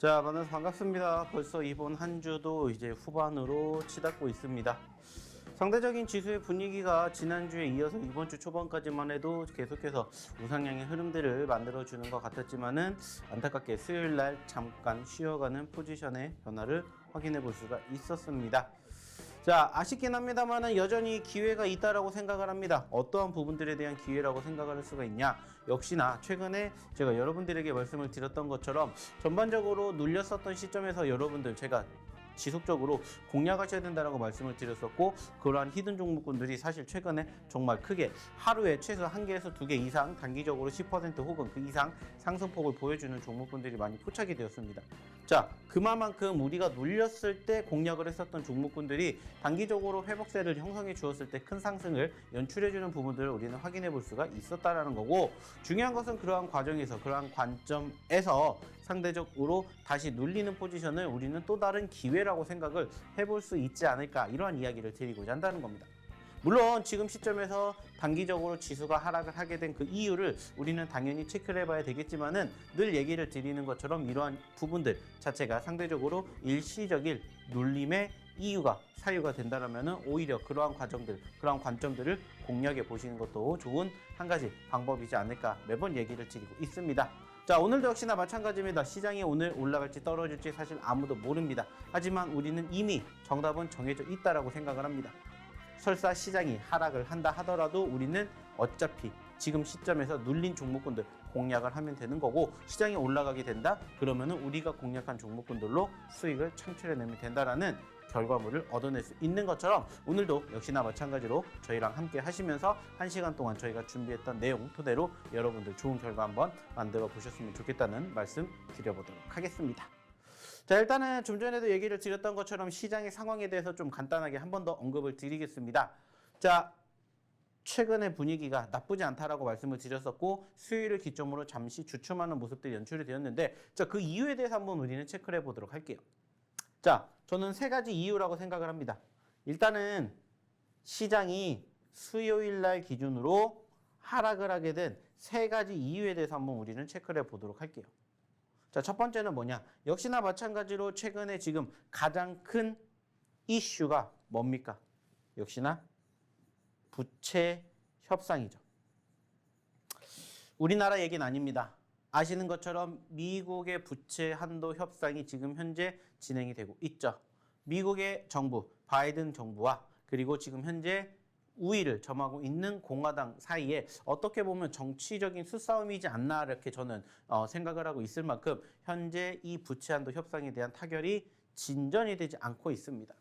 자, 만나서 반갑습니다. 벌써 이번 한 주도 이제 후반으로 치닫고 있습니다. 상대적인 지수의 분위기가 지난주에 이어서 이번 주 초반까지만 해도 계속해서 우상향의 흐름들을 만들어주는 것 같았지만은 안타깝게 수요일 날 잠깐 쉬어가는 포지션의 변화를 확인해 볼 수가 있었습니다. 자, 아쉽긴 합니다만은 여전히 기회가 있다라고 생각을 합니다. 어떠한 부분들에 대한 기회라고 생각을 할 수가 있냐? 역시나 최근에 제가 여러분들에게 말씀을 드렸던 것처럼 전반적으로 눌렸었던 시점에서 여러분들 제가 지속적으로 공략하셔야 된다라고 말씀을 드렸었고, 그러한 히든 종목군들이 사실 최근에 정말 크게 하루에 최소 1개에서 2개 이상 단기적으로 10% 혹은 그 이상 상승폭을 보여주는 종목군들이 많이 포착이 되었습니다. 자, 그만큼 우리가 눌렸을 때 공략을 했었던 종목군들이 단기적으로 회복세를 형성해 주었을 때 큰 상승을 연출해 주는 부분들을 우리는 확인해 볼 수가 있었다라는 거고, 중요한 것은 그러한 과정에서 그러한 관점에서 상대적으로 다시 눌리는 포지션을 우리는 또 다른 기회라고 생각을 해볼 수 있지 않을까, 이러한 이야기를 드리고자 한다는 겁니다. 물론 지금 시점에서 단기적으로 지수가 하락을 하게 된 그 이유를 우리는 당연히 체크를 해봐야 되겠지만은 늘 얘기를 드리는 것처럼 이러한 부분들 자체가 상대적으로 일시적인 눌림의 이유가 사유가 된다면은 오히려 그러한 과정들, 그러한 관점들을 공략해 보시는 것도 좋은 한 가지 방법이지 않을까 매번 얘기를 드리고 있습니다. 자, 오늘도 역시나 마찬가지입니다. 시장이 오늘 올라갈지 떨어질지 사실 아무도 모릅니다. 하지만 우리는 이미 정답은 정해져 있다라고 생각을 합니다. 설사 시장이 하락을 한다 하더라도 우리는 어차피 지금 시점에서 눌린 종목군들 공략을 하면 되는 거고, 시장이 올라가게 된다? 그러면은 우리가 공략한 종목군들로 수익을 창출해내면 된다라는 결과물을 얻어낼 수 있는 것처럼 오늘도 역시나 마찬가지로 저희랑 함께 하시면서 1시간 동안 저희가 준비했던 내용 토대로 여러분들 좋은 결과 한번 만들어 보셨으면 좋겠다는 말씀 드려보도록 하겠습니다. 자, 일단은 좀 전에도 얘기를 드렸던 것처럼 시장의 상황에 대해서 좀 간단하게 한 번 더 언급을 드리겠습니다. 자, 최근의 분위기가 나쁘지 않다라고 말씀을 드렸었고, 수요일을 기점으로 잠시 주춤하는 모습들이 연출이 되었는데, 자, 그 이유에 대해서 한번 우리는 체크를 해보도록 할게요. 자, 저는 3가지 이유라고 생각을 합니다. 일단은 시장이 수요일 날 기준으로 하락을 하게 된 3가지 이유에 대해서 한번 우리는 체크를 해보도록 할게요. 자, 첫 번째는 뭐냐? 역시나 마찬가지로 최근에 지금 가장 큰 이슈가 뭡니까? 역시나 부채 협상이죠. 우리나라 얘기는 아닙니다. 아시는 것처럼 미국의 부채 한도 협상이 지금 현재 진행이 되고 있죠. 미국의 정부, 바이든 정부와 그리고 지금 현재 우위를 점하고 있는 공화당 사이에 어떻게 보면 정치적인 수싸움이지 않나, 이렇게 저는 생각을 하고 있을 만큼 현재 이 부채 한도 협상에 대한 타결이 진전이 되지 않고 있습니다.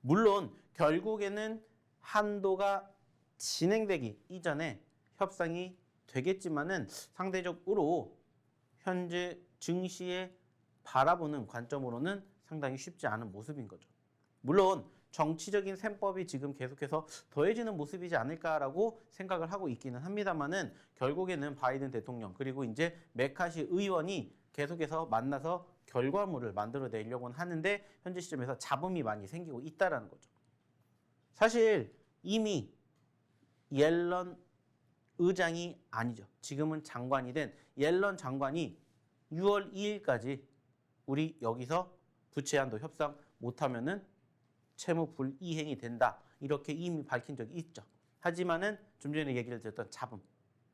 물론 결국에는 한도가 진행되기 이전에 협상이 되겠지만은 상대적으로 현재 증시에 바라보는 관점으로는 상당히 쉽지 않은 모습인 거죠. 물론 정치적인 셈법이 지금 계속해서 더해지는 모습이지 않을까라고 생각을 하고 있기는 합니다만은, 결국에는 바이든 대통령 그리고 이제 메카시 의원이 계속해서 만나서 결과물을 만들어내려고는 하는데 현재 시점에서 잡음이 많이 생기고 있다라는 거죠. 사실 이미 옐런 의장이 아니죠. 지금은 장관이 된 옐런 장관이 6월 2일까지 우리 여기서 부채 한도 협상 못하면은 채무 불이행이 된다, 이렇게 이미 밝힌 적이 있죠. 하지만은 좀 전에 얘기를 드렸던 잡음,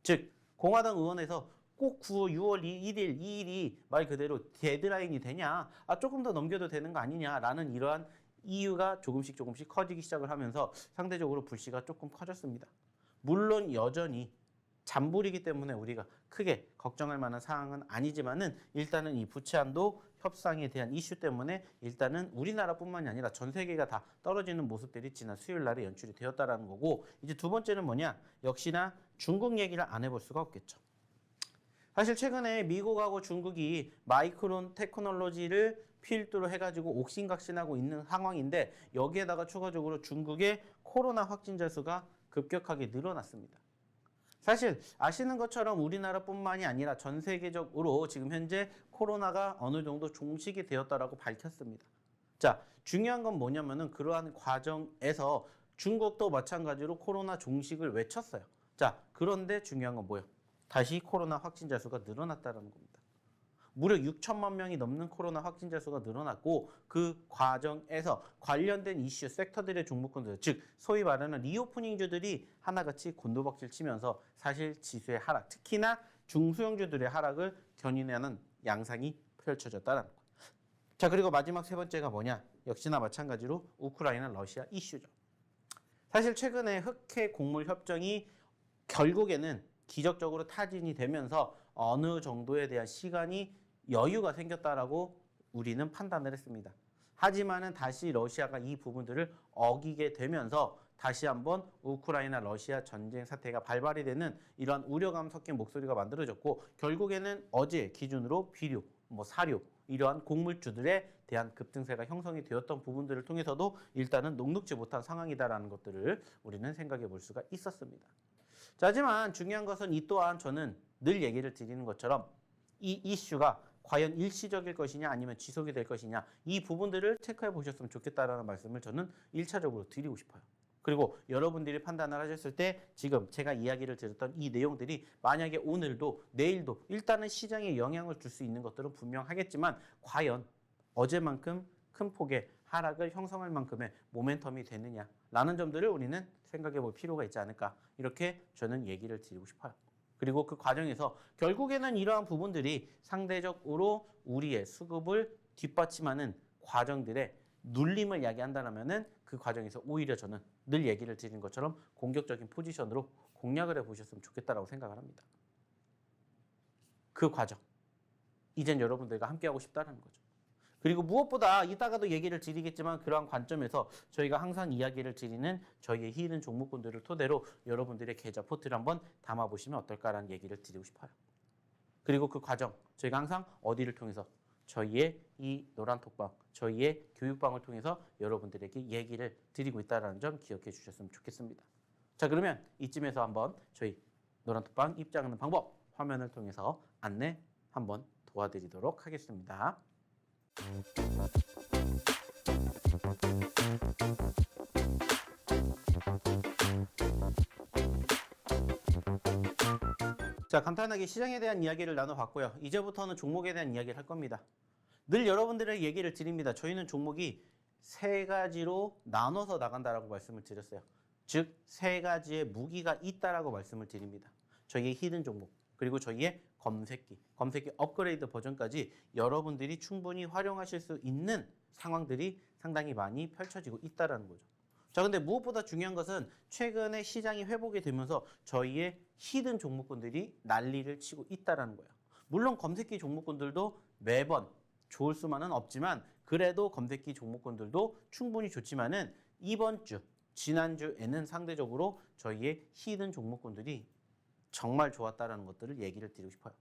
즉 공화당 의원에서 꼭 6월 1일, 2일이 말 그대로 데드라인이 되냐, 조금 더 넘겨도 되는 거 아니냐라는 이러한 이유가 조금씩 커지기 시작을 하면서 상대적으로 불씨가 조금 커졌습니다. 물론 여전히 잔불이기 때문에 우리가 크게 걱정할 만한 사항은 아니지만은, 일단은 이 부채 한도 협상에 대한 이슈 때문에 일단은 우리나라뿐만이 아니라 전 세계가 다 떨어지는 모습들이 지난 수요일 날에 연출이 되었다라는 거고, 이제 두 번째는 뭐냐? 역시나 중국 얘기를 안 해볼 수가 없겠죠. 사실 최근에 미국하고 중국이 마이크론 테크놀로지를 필두로 해가지고 옥신각신하고 있는 상황인데, 여기에다가 추가적으로 중국의 코로나 확진자 수가 급격하게 늘어났습니다. 사실 아시는 것처럼 우리나라뿐만이 아니라 전 세계적으로 지금 현재 코로나가 어느 정도 종식이 되었다라고 밝혔습니다. 자, 중요한 건 뭐냐면은 그러한 과정에서 중국도 마찬가지로 코로나 종식을 외쳤어요. 자, 그런데 중요한 건 뭐예요? 다시 코로나 확진자 수가 늘어났다는 겁니다. 무려 6천만 명이 넘는 코로나 확진자 수가 늘어났고 그 과정에서 관련된 이슈 섹터들의 종목군들, 즉 소위 말하는 리오프닝주들이 하나같이 곤두박질 치면서 사실 지수의 하락, 특히나 중소형주들의 하락을 견인하는 양상이 펼쳐졌다는 거예요. 자, 그리고 마지막 세 번째가 뭐냐? 역시나 마찬가지로 우크라이나 러시아 이슈죠. 사실 최근에 흑해 곡물 협정이 결국에는 기적적으로 타진이 되면서 어느 정도에 대한 시간이 여유가 생겼다라고 우리는 판단을 했습니다. 하지만은 다시 러시아가 이 부분들을 어기게 되면서 다시 한번 우크라이나 러시아 전쟁 사태가 발발이 되는 이러한 우려감 섞인 목소리가 만들어졌고 결국에는 어제 기준으로 비료, 사료 이러한 곡물주들에 대한 급등세가 형성이 되었던 부분들을 통해서도 일단은 녹록지 못한 상황이다라는 것들을 우리는 생각해 볼 수가 있었습니다. 자, 하지만 중요한 것은 이 또한 저는 늘 얘기를 드리는 것처럼 이 이슈가 과연 일시적일 것이냐 아니면 지속이 될 것이냐 이 부분들을 체크해 보셨으면 좋겠다라는 말씀을 저는 1차적으로 드리고 싶어요. 그리고 여러분들이 판단을 하셨을 때 지금 제가 이야기를 드렸던 이 내용들이 만약에 오늘도 내일도 일단은 시장에 영향을 줄 수 있는 것들은 분명하겠지만 과연 어제만큼 큰 폭의 하락을 형성할 만큼의 모멘텀이 되느냐라는 점들을 우리는 생각해 볼 필요가 있지 않을까 이렇게 저는 얘기를 드리고 싶어요. 그리고 그 과정에서 결국에는 이러한 부분들이 상대적으로 우리의 수급을 뒷받침하는 과정들의 눌림을 야기한다면은 그 과정에서 오히려 저는 늘 얘기를 드리는 것처럼 공격적인 포지션으로 공략을 해보셨으면 좋겠다라고 생각을 합니다. 그 과정, 이젠 여러분들과 함께하고 싶다는 거죠. 그리고 무엇보다 이따가도 얘기를 드리겠지만 그러한 관점에서 저희가 항상 이야기를 드리는 저희의 히든 종목군들을 토대로 여러분들의 계좌 포트를 한번 담아보시면 어떨까라는 얘기를 드리고 싶어요. 그리고 그 과정, 저희가 항상 어디를 통해서 저희의 이 노란톡방, 저희의 교육방을 통해서 여러분들에게 얘기를 드리고 있다는 점 기억해 주셨으면 좋겠습니다. 자, 그러면 이쯤에서 한번 저희 노란톡방 입장하는 방법 화면을 통해서 안내 한번 도와드리도록 하겠습니다. 자, 간단하게 시장에 대한 이야기를 나눠봤고요. 이제부터는 종목에 대한 이야기를 할 겁니다. 늘 여러분들의 얘기를 드립니다. 저희는 종목이 세 가지로 나눠서 나간다라고 말씀을 드렸어요. 즉, 세 가지의 무기가 있다라고 말씀을 드립니다. 저희의 히든 종목, 그리고 저희의 검색기 업그레이드 버전까지 여러분들이 충분히 활용하실 수 있는 상황들이 상당히 많이 펼쳐지고 있다는 거죠. 자, 근데 무엇보다 중요한 것은 최근에 시장이 회복이 되면서 저희의 히든 종목군들이 난리를 치고 있다는 거예요. 물론 검색기 종목군들도 매번 좋을 수만은 없지만 그래도 검색기 종목군들도 충분히 좋지만은 이번 주, 지난주에는 상대적으로 저희의 히든 종목군들이 정말 좋았다라는 것들을 얘기를 드리고 싶어요.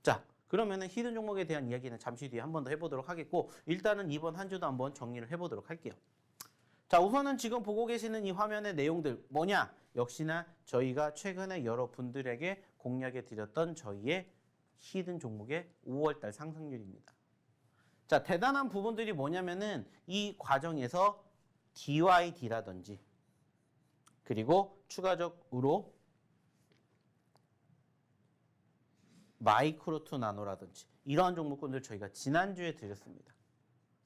자, 그러면은 히든 종목에 대한 이야기는 잠시 뒤에 한 번 더 해보도록 하겠고 일단은 이번 한 주도 한번 정리를 해보도록 할게요. 자, 우선은 지금 보고 계시는 이 화면의 내용들 뭐냐? 역시나 저희가 최근에 여러분들에게 공략해 드렸던 저희의 히든 종목의 5월달 상승률입니다. 자, 대단한 부분들이 뭐냐면은 이 과정에서 DYD라든지 그리고 추가적으로 마이크로2 나노라든지 이러한 종목군들 저희가 지난주에 드렸습니다.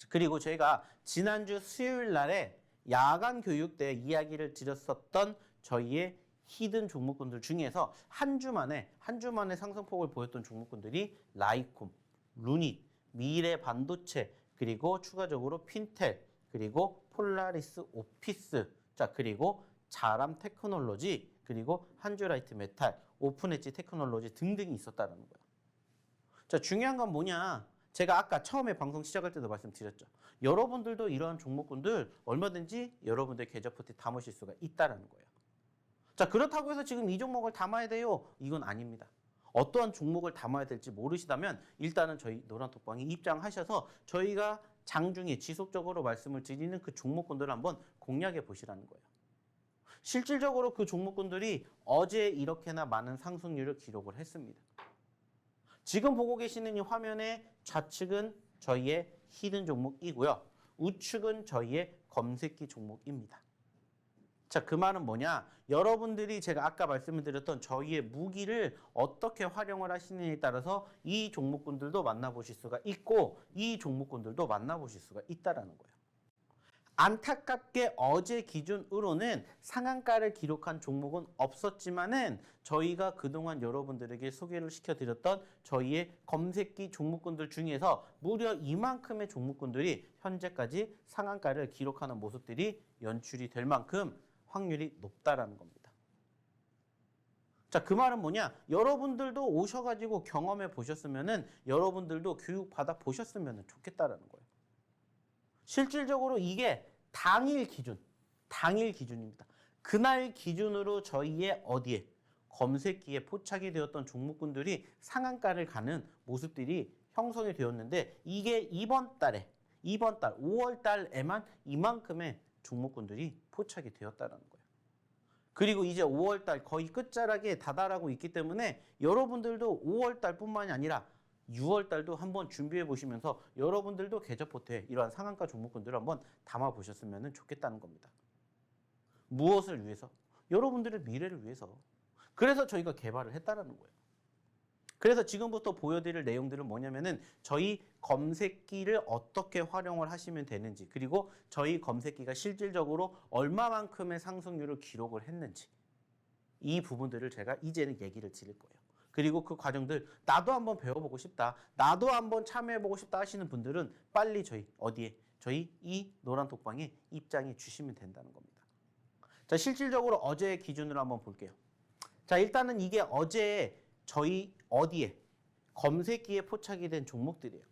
그리고 저희가 지난주 수요일 날에 야간 교육 때 이야기를 드렸었던 저희의 히든 종목군들 중에서 한 주 만에 상승폭을 보였던 종목군들이 라이콤, 루닛, 미래 반도체, 그리고 추가적으로 핀텔, 그리고 폴라리스 오피스, 자, 그리고 자람 테크놀로지, 그리고 한주라이트 메탈, 오픈 엣지 테크놀로지 등등이 있었다는 거예요. 자, 중요한 건 뭐냐? 제가 아까 처음에 방송 시작할 때도 말씀드렸죠. 여러분들도 이러한 종목군들 얼마든지 여러분들 계좌 포트에 담으실 수가 있다는 거예요. 자, 그렇다고 해서 지금 이 종목을 담아야 돼요? 이건 아닙니다. 어떠한 종목을 담아야 될지 모르시다면 일단은 저희 노란톡방에 입장하셔서 저희가 장중에 지속적으로 말씀을 드리는 그 종목군들을 한번 공략해 보시라는 거예요. 실질적으로 그 종목군들이 어제 이렇게나 많은 상승률을 기록을 했습니다. 지금 보고 계시는 이 화면의 좌측은 저희의 히든 종목이고요. 우측은 저희의 검색기 종목입니다. 자, 그 말은 뭐냐? 여러분들이 제가 아까 말씀을 드렸던 저희의 무기를 어떻게 활용을 하시느냐에 따라서 이 종목군들도 만나보실 수가 있고 이 종목군들도 만나보실 수가 있다라는 거예요. 안타깝게 어제 기준으로는 상한가를 기록한 종목은 없었지만은 저희가 그동안 여러분들에게 소개를 시켜드렸던 저희의 검색기 종목군들 중에서 무려 이만큼의 종목군들이 현재까지 상한가를 기록하는 모습들이 연출이 될 만큼 확률이 높다라는 겁니다. 자, 그 말은 뭐냐? 여러분들도 오셔가지고 경험해 보셨으면은 여러분들도 교육 받아 보셨으면 좋겠다라는 거예요. 실질적으로 이게 당일 기준입니다. 그날 기준으로 저희의 어디에 검색기에 포착이 되었던 종목군들이 상한가를 가는 모습들이 형성이 되었는데 이게 이번 달 5월 달에만 이만큼의 종목군들이 포착이 되었다는 거예요. 그리고 이제 5월 달 거의 끝자락에 다다라고 있기 때문에 여러분들도 5월 달뿐만이 아니라 6월 달도 한번 준비해 보시면서 여러분들도 계좌포트에 이러한 상한가 종목군들을 한번 담아 보셨으면 좋겠다는 겁니다. 무엇을 위해서? 여러분들의 미래를 위해서. 그래서 저희가 개발을 했다라는 거예요. 그래서 지금부터 보여드릴 내용들은 뭐냐면은 저희 검색기를 어떻게 활용을 하시면 되는지, 그리고 저희 검색기가 실질적으로 얼마만큼의 상승률을 기록을 했는지, 이 부분들을 제가 이제는 얘기를 드릴 거예요. 그리고 그 과정들 나도 한번 배워보고 싶다, 나도 한번 참여해보고 싶다 하시는 분들은 빨리 저희 이 노란 톡방에 입장해 주시면 된다는 겁니다. 자, 실질적으로 어제의 기준으로 한번 볼게요. 자, 일단은 이게 어제 저희 어디에 검색기에 포착이 된 종목들이에요.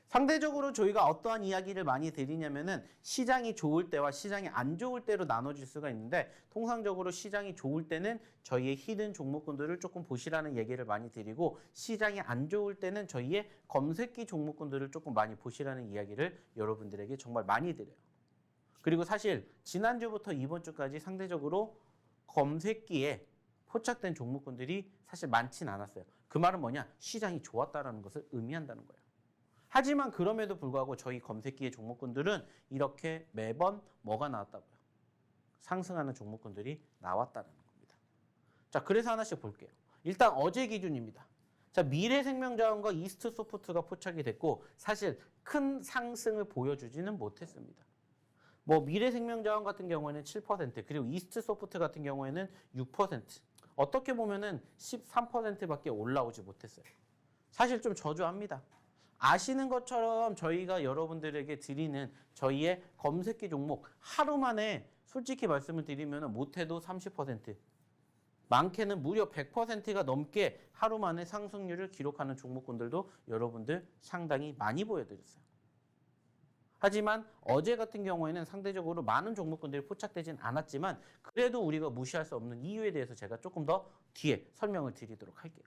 상대적으로 저희가 어떠한 이야기를 많이 드리냐면은 시장이 좋을 때와 시장이 안 좋을 때로 나눠질 수가 있는데 통상적으로 시장이 좋을 때는 저희의 히든 종목군들을 조금 보시라는 얘기를 많이 드리고 시장이 안 좋을 때는 저희의 검색기 종목군들을 조금 많이 보시라는 이야기를 여러분들에게 정말 많이 드려요. 그리고 사실 지난주부터 이번 주까지 상대적으로 검색기에 포착된 종목군들이 사실 많지는 않았어요. 그 말은 뭐냐? 시장이 좋았다는 것을 의미한다는 거예요. 하지만 그럼에도 불구하고 저희 검색기의 종목군들은 이렇게 매번 뭐가 나왔다고요? 상승하는 종목군들이 나왔다는 겁니다. 자, 그래서 하나씩 볼게요. 일단 어제 기준입니다. 자, 미래생명자원과 이스트소프트가 포착이 됐고 사실 큰 상승을 보여주지는 못했습니다. 뭐 미래생명자원 같은 경우에는 7%, 그리고 이스트소프트 같은 경우에는 6%, 어떻게 보면은 13%밖에 올라오지 못했어요. 사실 좀 저조합니다. 아시는 것처럼 저희가 여러분들에게 드리는 저희의 검색기 종목 하루 만에 솔직히 말씀을 드리면 못해도 30%, 많게는 무려 100%가 넘게 하루 만에 상승률을 기록하는 종목군들도 여러분들 상당히 많이 보여드렸어요. 하지만 어제 같은 경우에는 상대적으로 많은 종목군들이 포착되진 않았지만 그래도 우리가 무시할 수 없는 이유에 대해서 제가 조금 더 뒤에 설명을 드리도록 할게요.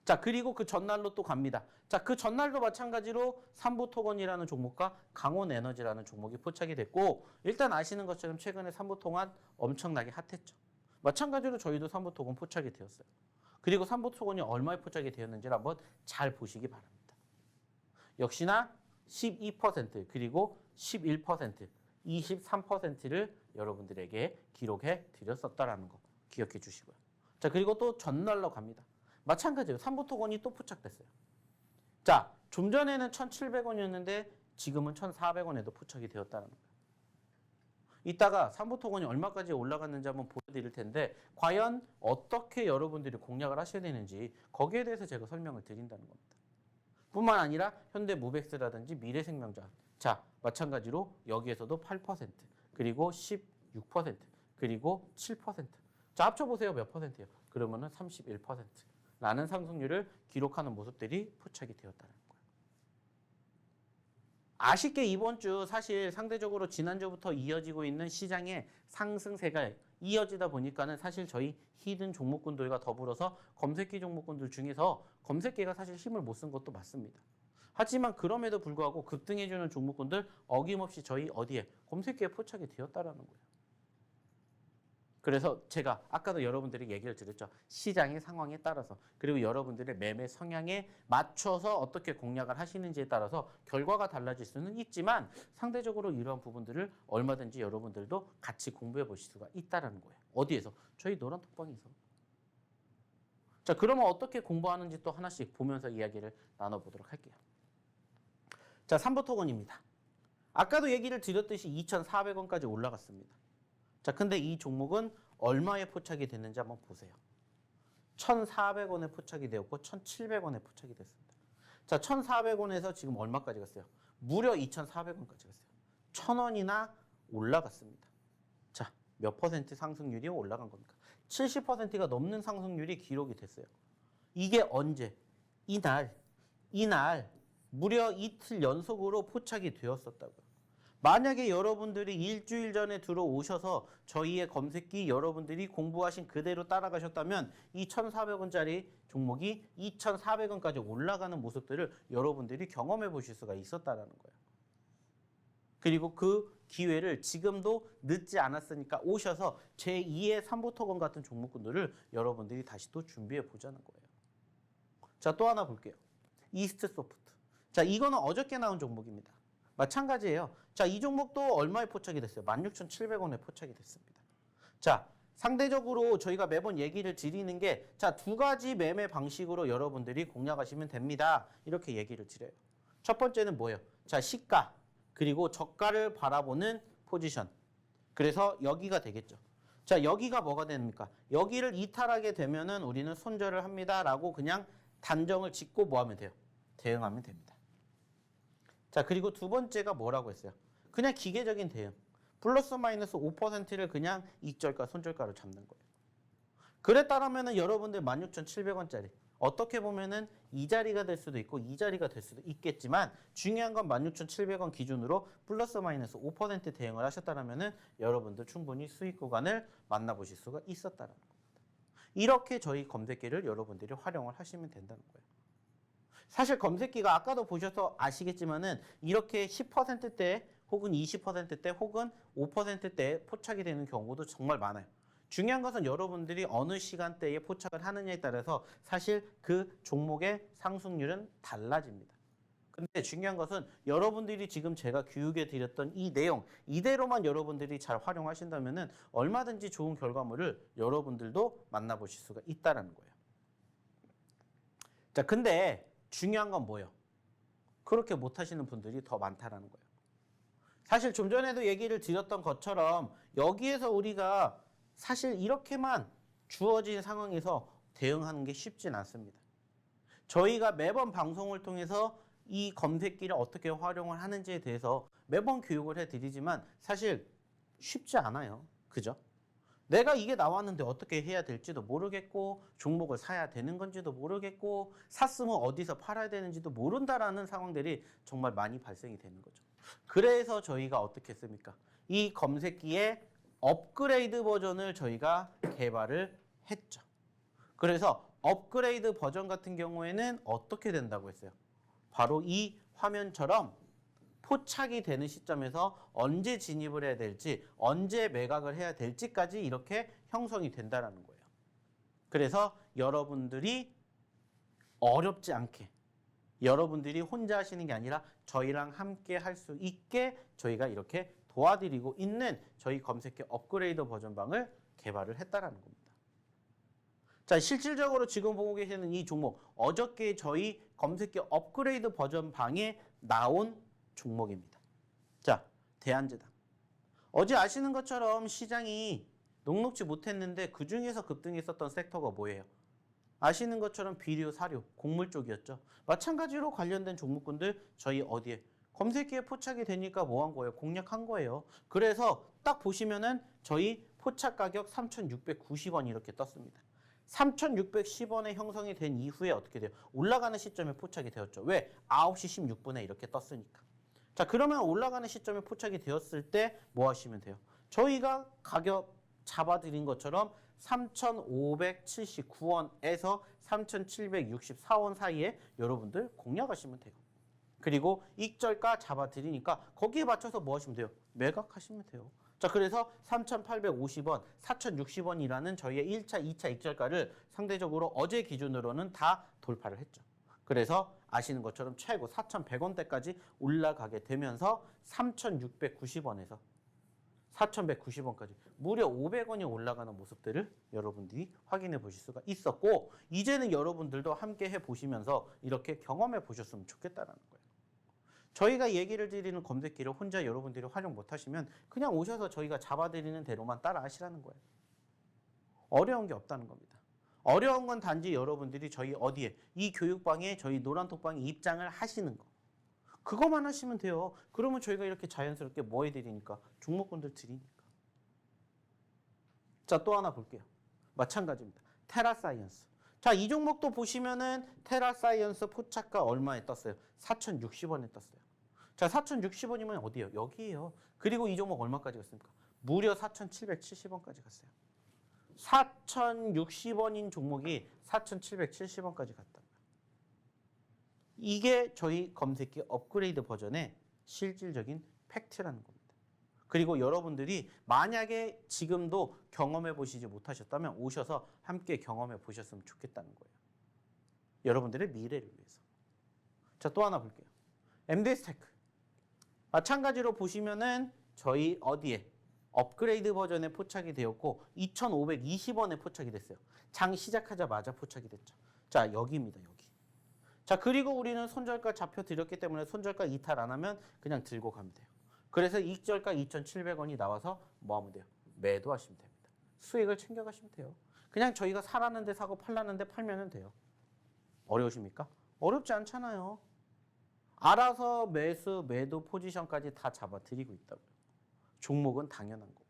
자, 그리고 그 전날로 또 갑니다. 자, 그 전날도 마찬가지로 삼부토건이라는 종목과 강원에너지라는 종목이 포착이 됐고 일단 아시는 것처럼 최근에 삼부토건 엄청나게 핫했죠. 마찬가지로 저희도 삼부토건 포착이 되었어요. 그리고 삼부토건이 얼마에 포착이 되었는지를 한번 잘 보시기 바랍니다. 역시나 12% 그리고 11%, 23%를 여러분들에게 기록해 드렸었다라는 거 기억해 주시고요. 자, 그리고 또 전날로 갑니다. 마찬가지로 삼부토건이 또 포착됐어요. 자, 좀 전에는 1,700원이었는데 지금은 1,400원에도 포착이 되었다는 거예요. 이따가 삼부토건이 얼마까지 올라갔는지 한번 보여드릴 텐데 과연 어떻게 여러분들이 공략을 하셔야 되는지 거기에 대해서 제가 설명을 드린다는 겁니다. 뿐만 아니라 현대무벡스라든지 미래생명자, 자, 마찬가지로 여기에서도 8%, 그리고 16%, 그리고 7%. 자, 합쳐보세요. 몇 %예요? 그러면은 31%. 라는 상승률을 기록하는 모습들이 포착이 되었다는 거예요. 아쉽게 이번 주 사실 상대적으로 지난주부터 이어지고 있는 시장의 상승세가 이어지다 보니까는 사실 저희 히든 종목군들과 더불어서 검색기 종목군들 중에서 검색기가 사실 힘을 못 쓴 것도 맞습니다. 하지만 그럼에도 불구하고 급등해주는 종목군들 어김없이 저희 어디에 검색기에 포착이 되었다라는 거예요. 그래서 제가 아까도 여러분들이 얘기를 드렸죠. 시장의 상황에 따라서 그리고 여러분들의 매매 성향에 맞춰서 어떻게 공략을 하시는지에 따라서 결과가 달라질 수는 있지만 상대적으로 이러한 부분들을 얼마든지 여러분들도 같이 공부해 보실 수가 있다는 거예요. 어디에서? 저희 노란 톡방에서. 자, 그러면 어떻게 공부하는지 또 하나씩 보면서 이야기를 나눠보도록 할게요. 자, 3부 토건입니다. 아까도 얘기를 드렸듯이 2,400원까지 올라갔습니다. 자, 근데 이 종목은 얼마에 포착이 됐는지 한번 보세요. 1,400원에 포착이 되었고 1,700원에 포착이 됐습니다. 자, 1,400원에서 지금 얼마까지 갔어요? 무려 2,400원까지 갔어요. 1,000원이나 올라갔습니다. 자, 몇 퍼센트 상승률이 올라간 겁니까? 70%가 넘는 상승률이 기록이 됐어요. 이게 언제? 이날 무려 이틀 연속으로 포착이 되었었다고요. 만약에 여러분들이 일주일 전에 들어오셔서 저희의 검색기 여러분들이 공부하신 그대로 따라가셨다면 이 1,400원짜리 종목이 2,400원까지 올라가는 모습들을 여러분들이 경험해 보실 수가 있었다는 거예요. 그리고 그 기회를 지금도 늦지 않았으니까 오셔서 제2의 3부 토건 같은 종목군들을 여러분들이 다시 또 준비해 보자는 거예요. 자, 또 하나 볼게요. 이스트 소프트. 자, 이거는 어저께 나온 종목입니다. 마찬가지예요. 자, 이 종목도 얼마에 포착이 됐어요? 16,700원에 포착이 됐습니다. 자, 상대적으로 저희가 매번 얘기를 드리는 게 자, 두 가지 매매 방식으로 여러분들이 공략하시면 됩니다. 이렇게 얘기를 드려요. 첫 번째는 뭐예요? 자, 시가 그리고 저가를 바라보는 포지션. 그래서 여기가 되겠죠. 자, 여기가 뭐가 됩니까? 여기를 이탈하게 되면은 우리는 손절을 합니다라고 그냥 단정을 짓고 뭐 하면 돼요? 대응하면 됩니다. 자, 그리고 두 번째가 뭐라고 했어요? 그냥 기계적인 대응. 플러스 마이너스 5%를 그냥 이절가, 손절가로 잡는 거예요. 그랬다라면은 여러분들 16,700원짜리 어떻게 보면은 이 자리가 될 수도 있고 이 자리가 될 수도 있겠지만 중요한 건 16,700원 기준으로 플러스 마이너스 5% 대응을 하셨다라면은 여러분들 충분히 수익 구간을 만나보실 수가 있었다는 겁니다. 이렇게 저희 검색기를 여러분들이 활용을 하시면 된다는 거예요. 사실 검색기가 아까도 보셔서 아시겠지만은 이렇게 10%대 혹은 20%대 혹은 5%대에 포착이 되는 경우도 정말 많아요. 중요한 것은 여러분들이 어느 시간대에 포착을 하느냐에 따라서 사실 그 종목의 상승률은 달라집니다. 근데 중요한 것은 여러분들이 지금 제가 교육해 드렸던 이 내용 이대로만 여러분들이 잘 활용하신다면은 얼마든지 좋은 결과물을 여러분들도 만나보실 수가 있다는 거예요. 자, 근데 중요한 건 뭐예요? 그렇게 못하시는 분들이 더 많다라는 거예요. 사실 좀 전에도 얘기를 드렸던 것처럼 여기에서 우리가 사실 이렇게만 주어진 상황에서 대응하는 게 쉽진 않습니다. 저희가 매번 방송을 통해서 이 검색기를 어떻게 활용을 하는지에 대해서 매번 교육을 해드리지만 사실 쉽지 않아요. 그죠? 내가 이게 나왔는데 어떻게 해야 될지도 모르겠고 종목을 사야 되는 건지도 모르겠고 샀으면 어디서 팔아야 되는지도 모른다라는 상황들이 정말 많이 발생이 되는 거죠. 그래서 저희가 어떻게 했습니까? 이 검색기의 업그레이드 버전을 저희가 개발을 했죠. 그래서 업그레이드 버전 같은 경우에는 어떻게 된다고 했어요? 바로 이 화면처럼 포착이 되는 시점에서 언제 진입을 해야 될지, 언제 매각을 해야 될지까지 이렇게 형성이 된다는 거예요. 그래서 여러분들이 어렵지 않게, 여러분들이 혼자 하시는 게 아니라 저희랑 함께 할 수 있게 저희가 이렇게 도와드리고 있는 저희 검색기 업그레이드 버전방을 개발을 했다는 겁니다. 자, 실질적으로 지금 보고 계시는 이 종목, 어저께 저희 검색기 업그레이드 버전방에 나온 종목입니다. 자, 대한제당. 어제 아시는 것처럼 시장이 녹록지 못했는데 그 중에서 급등했었던 섹터가 뭐예요? 아시는 것처럼 비료, 사료, 곡물 쪽이었죠. 마찬가지로 관련된 종목군들 저희 어디에? 검색기에 포착이 되니까 뭐 한 거예요? 공략한 거예요. 그래서 딱 보시면은 저희 포착 가격 3,690원 이렇게 떴습니다. 3,610원에 형성이 된 이후에 어떻게 돼요? 올라가는 시점에 포착이 되었죠. 왜? 9시 16분에 이렇게 떴으니까. 자, 그러면 올라가는 시점에 포착이 되었을 때 뭐 하시면 돼요? 저희가 가격 잡아드린 것처럼 3,579원에서 3,764원 사이에 여러분들 공략하시면 돼요. 그리고 익절가 잡아드리니까 거기에 맞춰서 뭐 하시면 돼요? 매각하시면 돼요. 자, 그래서 3,850원, 4,060원이라는 저희의 1차, 2차 익절가를 상대적으로 어제 기준으로는 다 돌파를 했죠. 그래서 아시는 것처럼 최고 4,100원대까지 올라가게 되면서 3,690원에서 4,190원까지 무려 500원이 올라가는 모습들을 여러분들이 확인해 보실 수가 있었고, 이제는 여러분들도 함께 해보시면서 이렇게 경험해 보셨으면 좋겠다는 거예요. 저희가 얘기를 드리는 검색기를 혼자 여러분들이 활용 못하시면 그냥 오셔서 저희가 잡아드리는 대로만 따라 하시라는 거예요. 어려운 게 없다는 겁니다. 어려운 건 단지 여러분들이 저희 어디에, 이 교육방에 저희 노란톡방에 입장을 하시는 거. 그거만 하시면 돼요. 그러면 저희가 이렇게 자연스럽게 뭐 해드리니까? 종목군들 드리니까. 자, 또 하나 볼게요. 마찬가지입니다. 테라사이언스. 자, 이 종목도 보시면은 테라사이언스 포착가 얼마에 떴어요? 4,060원에 떴어요. 자, 4,060원이면 어디예요? 여기예요. 그리고 이 종목 얼마까지 갔습니까? 무려 4,770원까지 갔어요. 4,060원인 종목이 4,770원까지 갔다고요. 이게 저희 검색기 업그레이드 버전의 실질적인 팩트라는 겁니다. 그리고 여러분들이 만약에 지금도 경험해 보시지 못하셨다면 오셔서 함께 경험해 보셨으면 좋겠다는 거예요. 여러분들의 미래를 위해서. 자, 또 하나 볼게요. MD스테크. 마찬가지로 보시면은 저희 어디에 업그레이드 버전에 포착이 되었고 2,520원에 포착이 됐어요. 장 시작하자마자 포착이 됐죠. 자, 여기입니다. 여기. 자, 그리고 우리는 손절가 잡혀 드렸기 때문에 손절가 이탈 안 하면 그냥 들고 가면 돼요. 그래서 익절가 2,700원이 나와서 뭐 하면 돼요? 매도하시면 됩니다. 수익을 챙겨가시면 돼요. 그냥 저희가 사라는데 사고 팔라는데 팔면 돼요. 어려우십니까? 어렵지 않잖아요. 알아서 매수, 매도 포지션까지 다 잡아드리고 있다고요. 종목은 당연한 거고.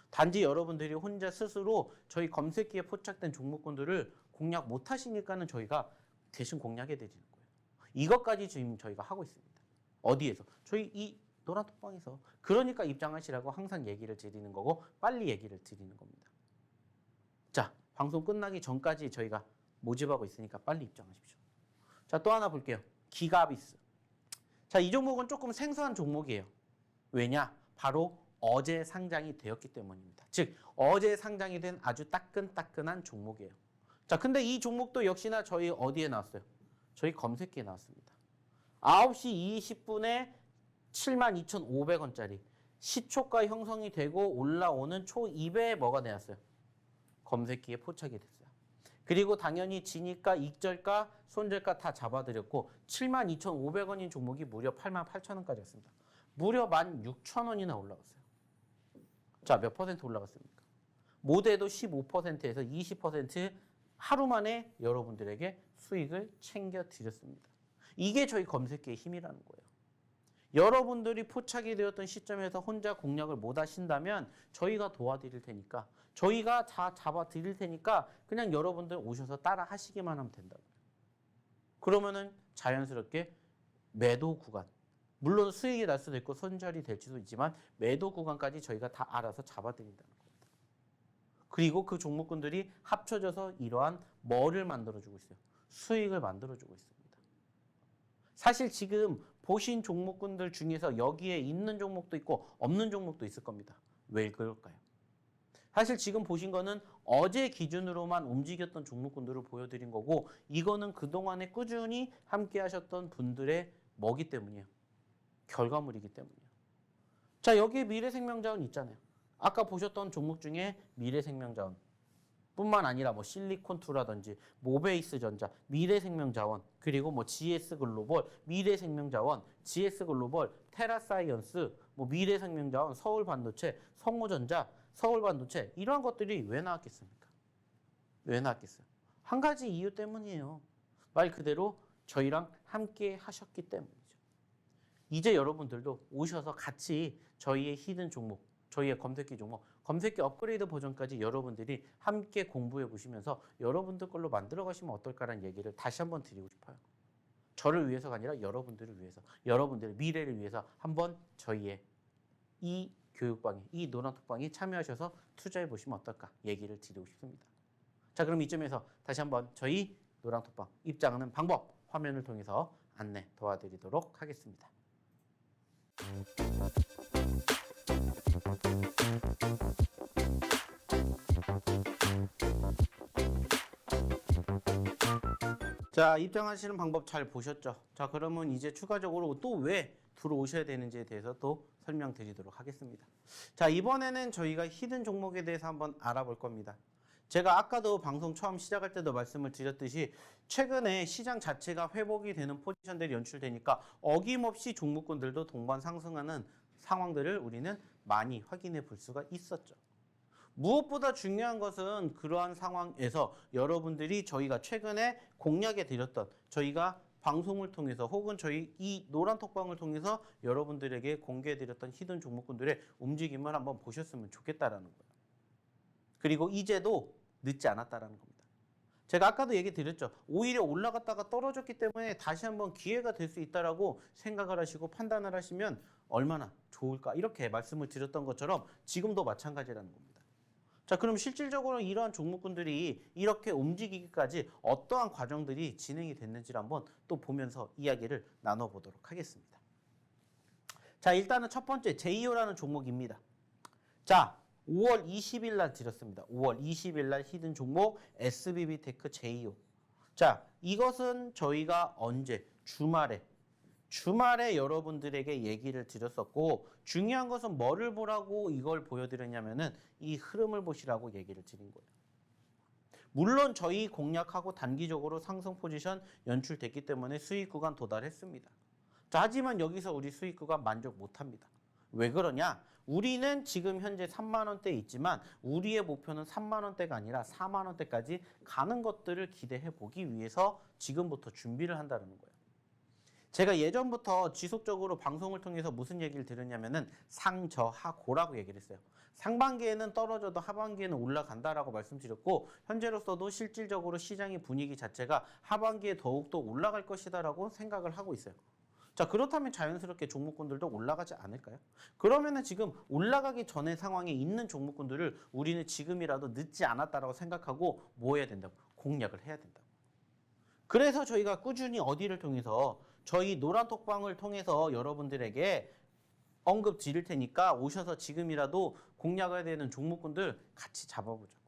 단지 여러분들이 혼자 스스로 저희 검색기에 포착된 종목군들을 공략 못 하시니까는 저희가 대신 공략해 드리는 거예요. 이것까지 지금 저희가 하고 있습니다. 어디에서? 저희 이 노란톡방에서. 그러니까 입장하시라고 항상 얘기를 드리는 거고 빨리 얘기를 드리는 겁니다. 자, 방송 끝나기 전까지 저희가 모집하고 있으니까 빨리 입장하십시오. 자, 또 하나 볼게요. 기가비스. 자, 이 종목은 조금 생소한 종목이에요. 왜냐? 바로 어제 상장이 되었기 때문입니다. 즉, 어제 상장이 된 아주 따끈따끈한 종목이에요. 자, 근데 이 종목도 역시나 저희 어디에 나왔어요? 저희 검색기에 나왔습니다. 9시 20분에 72,500원짜리 시초가 형성이 되고 올라오는 초2배에 뭐가 되었어요? 검색기에 포착이 됐어요. 그리고 당연히 지니가, 익절가, 손절가 다 잡아드렸고 72,500원인 종목이 무려 88,000원까지 갔습니다. 무려 16,000원이나 올라갔어요. 자, 몇 퍼센트 올라갔습니까? 모대도 15%에서 20% 하루 만에 여러분들에게 수익을 챙겨드렸습니다. 이게 저희 검색기의 힘이라는 거예요. 여러분들이 포착이 되었던 시점에서 혼자 공략을 못 하신다면 저희가 도와드릴 테니까, 저희가 다 잡아드릴 테니까 그냥 여러분들 오셔서 따라 하시기만 하면 된다고요. 그러면은 자연스럽게 매도 구간, 물론 수익이 날 수도 있고 손절이 될 수도 있지만 매도 구간까지 저희가 다 알아서 잡아드린다는 겁니다. 그리고 그 종목군들이 합쳐져서 이러한 뭐를 만들어주고 있어요? 수익을 만들어주고 있습니다. 사실 지금 보신 종목군들 중에서 여기에 있는 종목도 있고 없는 종목도 있을 겁니다. 왜 그럴까요? 사실 지금 보신 거는 어제 기준으로만 움직였던 종목군들을 보여드린 거고 이거는 그동안에 꾸준히 함께 하셨던 분들의 뭐기 때문이에요? 결과물이기 때문이에요. 자, 여기에 미래생명자원 있잖아요. 아까 보셨던 종목 중에 미래생명자원 뿐만 아니라 뭐 실리콘2라든지 모베이스전자, 미래생명자원, 그리고 뭐 GS글로벌, 미래생명자원, GS글로벌, 테라사이언스, 뭐 미래생명자원, 서울반도체, 성우전자, 서울반도체 이러한 것들이 왜 나왔겠습니까? 왜 나왔겠어요? 한 가지 이유 때문이에요. 말 그대로 저희랑 함께 하셨기 때문이죠. 이제 여러분들도 오셔서 같이 저희의 히든 종목, 저희의 검색기 종목, 검색기 업그레이드 버전까지 여러분들이 함께 공부해 보시면서 여러분들 걸로 만들어 가시면 어떨까라는 얘기를 다시 한번 드리고 싶어요. 저를 위해서가 아니라 여러분들을 위해서, 여러분들의 미래를 위해서 한번 저희의 이 교육방에, 이 노란톡방에 참여하셔서 투자해 보시면 어떨까 얘기를 드리고 싶습니다. 자, 그럼 이쯤에서 다시 한번 저희 노란톡방 입장하는 방법 화면을 통해서 안내 도와드리도록 하겠습니다. 자, 입장하시는 방법 잘 보셨죠? 자, 그러면 이제 추가적으로 또 왜 들어오셔야 되는지에 대해서 또 설명드리도록 하겠습니다. 자, 이번에는 저희가 히든 종목에 대해서 한번 알아볼 겁니다. 제가 아까도 방송 처음 시작할 때도 말씀을 드렸듯이 최근에 시장 자체가 회복이 되는 포지션들이 연출되니까 어김없이 종목군들도 동반 상승하는 상황들을 우리는 많이 확인해 볼 수가 있었죠. 무엇보다 중요한 것은 그러한 상황에서 여러분들이 저희가 최근에 공략해 드렸던 저희가 방송을 통해서 혹은 저희 이 노란 톡방을 통해서 여러분들에게 공개해 드렸던 히든 종목군들의 움직임을 한번 보셨으면 좋겠다라는 거예요. 그리고 이제도 늦지 않았다라는 겁니다. 제가 아까도 얘기 드렸죠. 오히려 올라갔다가 떨어졌기 때문에 다시 한번 기회가 될 수 있다라고 생각을 하시고 판단을 하시면 얼마나 좋을까 이렇게 말씀을 드렸던 것처럼 지금도 마찬가지라는 겁니다. 자, 그럼 실질적으로 이러한 종목군들이 이렇게 움직이기까지 어떠한 과정들이 진행이 됐는지를 한번 또 보면서 이야기를 나눠보도록 하겠습니다. 자, 일단은 첫 번째 제이오라는 종목입니다. 자, 5월 20일 날 드렸습니다. 5월 20일 날 히든 종목 SBB테크 제이오. 자, 이것은 저희가 언제? 주말에 여러분들에게 얘기를 드렸었고 중요한 것은 뭐를 보라고 이걸 보여드렸냐면은 이 흐름을 보시라고 얘기를 드린 거예요. 물론 저희 공략하고 단기적으로 상승 포지션 연출됐기 때문에 수익 구간 도달했습니다. 자, 하지만 여기서 우리 수익 구간 만족 못합니다. 왜 그러냐? 우리는 지금 현재 3만 원대에 있지만 우리의 목표는 3만 원대가 아니라 4만 원대까지 가는 것들을 기대해 보기 위해서 지금부터 준비를 한다는 거예요. 제가 예전부터 지속적으로 방송을 통해서 무슨 얘기를 드렸냐면은 상저하고라고 얘기를 했어요. 상반기에는 떨어져도 하반기에는 올라간다라고 말씀드렸고 현재로서도 실질적으로 시장의 분위기 자체가 하반기에 더욱더 올라갈 것이다라고 생각을 하고 있어요. 자, 그렇다면 자연스럽게 종목군들도 올라가지 않을까요? 그러면은 지금 올라가기 전의 상황에 있는 종목군들을 우리는 지금이라도 늦지 않았다라고 생각하고 뭐 해야 된다고? 공략을 해야 된다고. 그래서 저희가 꾸준히 어디를 통해서 저희 노란톡방을 통해서 여러분들에게 언급 드릴 테니까 오셔서 지금이라도 공략해야 되는 종목군들 같이 잡아보자고요.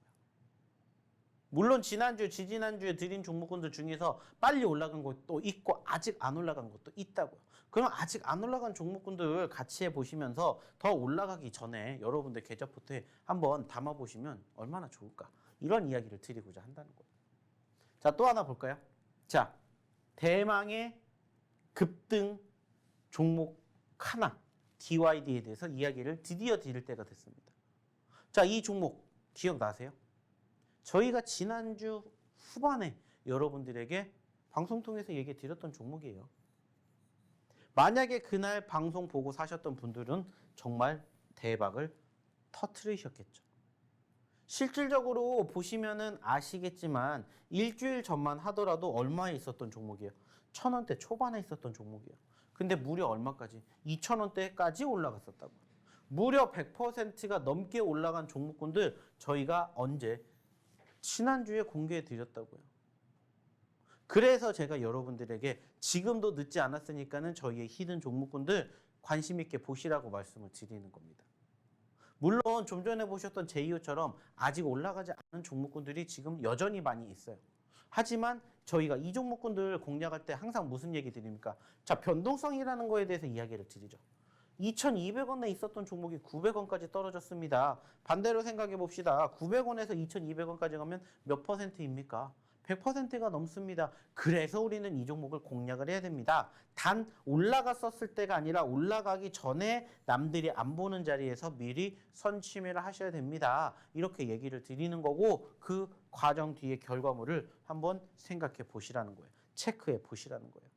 물론 지난주, 지지난주에 드린 종목군들 중에서 빨리 올라간 것도 있고 아직 안 올라간 것도 있다고요. 그럼 아직 안 올라간 종목군들 같이 해보시면서 더 올라가기 전에 여러분들 계좌포트에 한번 담아보시면 얼마나 좋을까. 이런 이야기를 드리고자 한다는 거예요. 자, 또 하나 볼까요? 자, 대망의 급등 종목 하나, DYD에 대해서 이야기를 드디어 드릴 때가 됐습니다. 자, 이 종목 기억나세요? 저희가 지난주 후반에 여러분들에게 방송 통해서 얘기 드렸던 종목이에요. 만약에 그날 방송 보고 사셨던 분들은 정말 대박을 터트리셨겠죠. 실질적으로 보시면은 아시겠지만 일주일 전만 하더라도 얼마에 있었던 종목이에요? 1,000원대 초반에 있었던 종목이에요. 근데 무려 얼마까지? 2,000원대까지 올라갔었다고. 무려 100%가 넘게 올라간 종목군들 저희가 언제? 지난주에 공개해 드렸다고요. 그래서 제가 여러분들에게 지금도 늦지 않았으니까는 저희의 히든 종목군들 관심 있게 보시라고 말씀을 드리는 겁니다. 물론 좀 전에 보셨던 제이오처럼 아직 올라가지 않은 종목군들이 지금 여전히 많이 있어요. 하지만 저희가 이 종목군들 공략할 때 항상 무슨 얘기 드립니까? 자, 변동성이라는 거에 대해서 이야기를 드리죠. 2,200원에 있었던 종목이 900원까지 떨어졌습니다. 반대로 생각해 봅시다. 900원에서 2,200원까지 가면 몇 퍼센트입니까? 100%가 넘습니다. 그래서 우리는 이 종목을 공략을 해야 됩니다. 단 올라갔었을 때가 아니라 올라가기 전에 남들이 안 보는 자리에서 미리 선취매를 하셔야 됩니다. 이렇게 얘기를 드리는 거고 그 과정 뒤의 결과물을 한번 생각해 보시라는 거예요. 체크해 보시라는 거예요.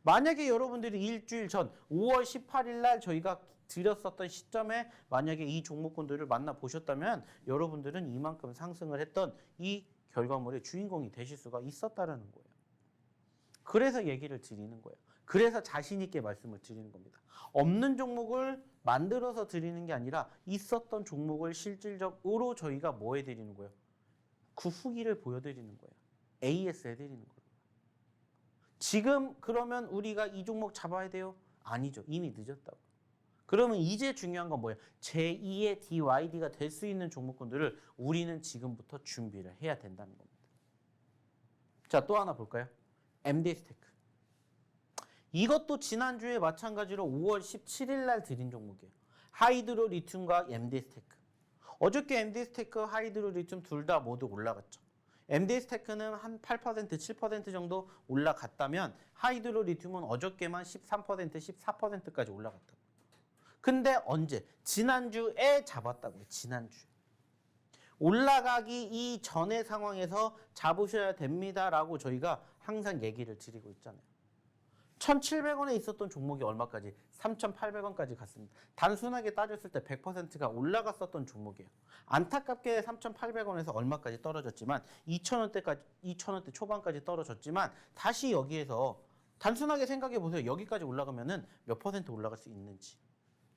만약에 여러분들이 일주일 전 5월 18일 날 저희가 드렸었던 시점에 만약에 이 종목군들을 만나보셨다면 여러분들은 이만큼 상승을 했던 이 결과물의 주인공이 되실 수가 있었다라는 거예요. 그래서 얘기를 드리는 거예요. 그래서 자신 있게 말씀을 드리는 겁니다. 없는 종목을 만들어서 드리는 게 아니라 있었던 종목을 실질적으로 저희가 뭐 해드리는 거예요? 그 후기를 보여드리는 거예요. AS 해드리는 거예요. 지금 그러면 우리가 이 종목 잡아야 돼요? 아니죠. 이미 늦었다고. 그러면 이제 중요한 건 뭐예요? 제2의 DYD가 될 수 있는 종목군들을 우리는 지금부터 준비를 해야 된다는 겁니다. 자, 또 하나 볼까요? MD스테크. 이것도 지난주에 마찬가지로 5월 17일 날 드린 종목이에요. 하이드로 리튬과 MD스테크. 어저께 MD스테크, 하이드로 리튬 둘 다 모두 올라갔죠. MD스테크는 한 8%, 7% 정도 올라갔다면 하이드로 리튬은 어저께만 13%, 14%까지 올라갔다고. 근데 언제? 지난주에 잡았다고요. 지난주에. 올라가기 이전의 상황에서 잡으셔야 됩니다라고 저희가 항상 얘기를 드리고 있잖아요. 1,700원에 있었던 종목이 얼마까지? 3,800원까지 갔습니다. 단순하게 따졌을 때 100%가 올라갔었던 종목이에요. 안타깝게 3,800원에서 얼마까지 떨어졌지만 2,000원대까지 2,000원대 초반까지 떨어졌지만 다시 여기에서 단순하게 생각해 보세요. 여기까지 올라가면은 몇 퍼센트 올라갈 수 있는지.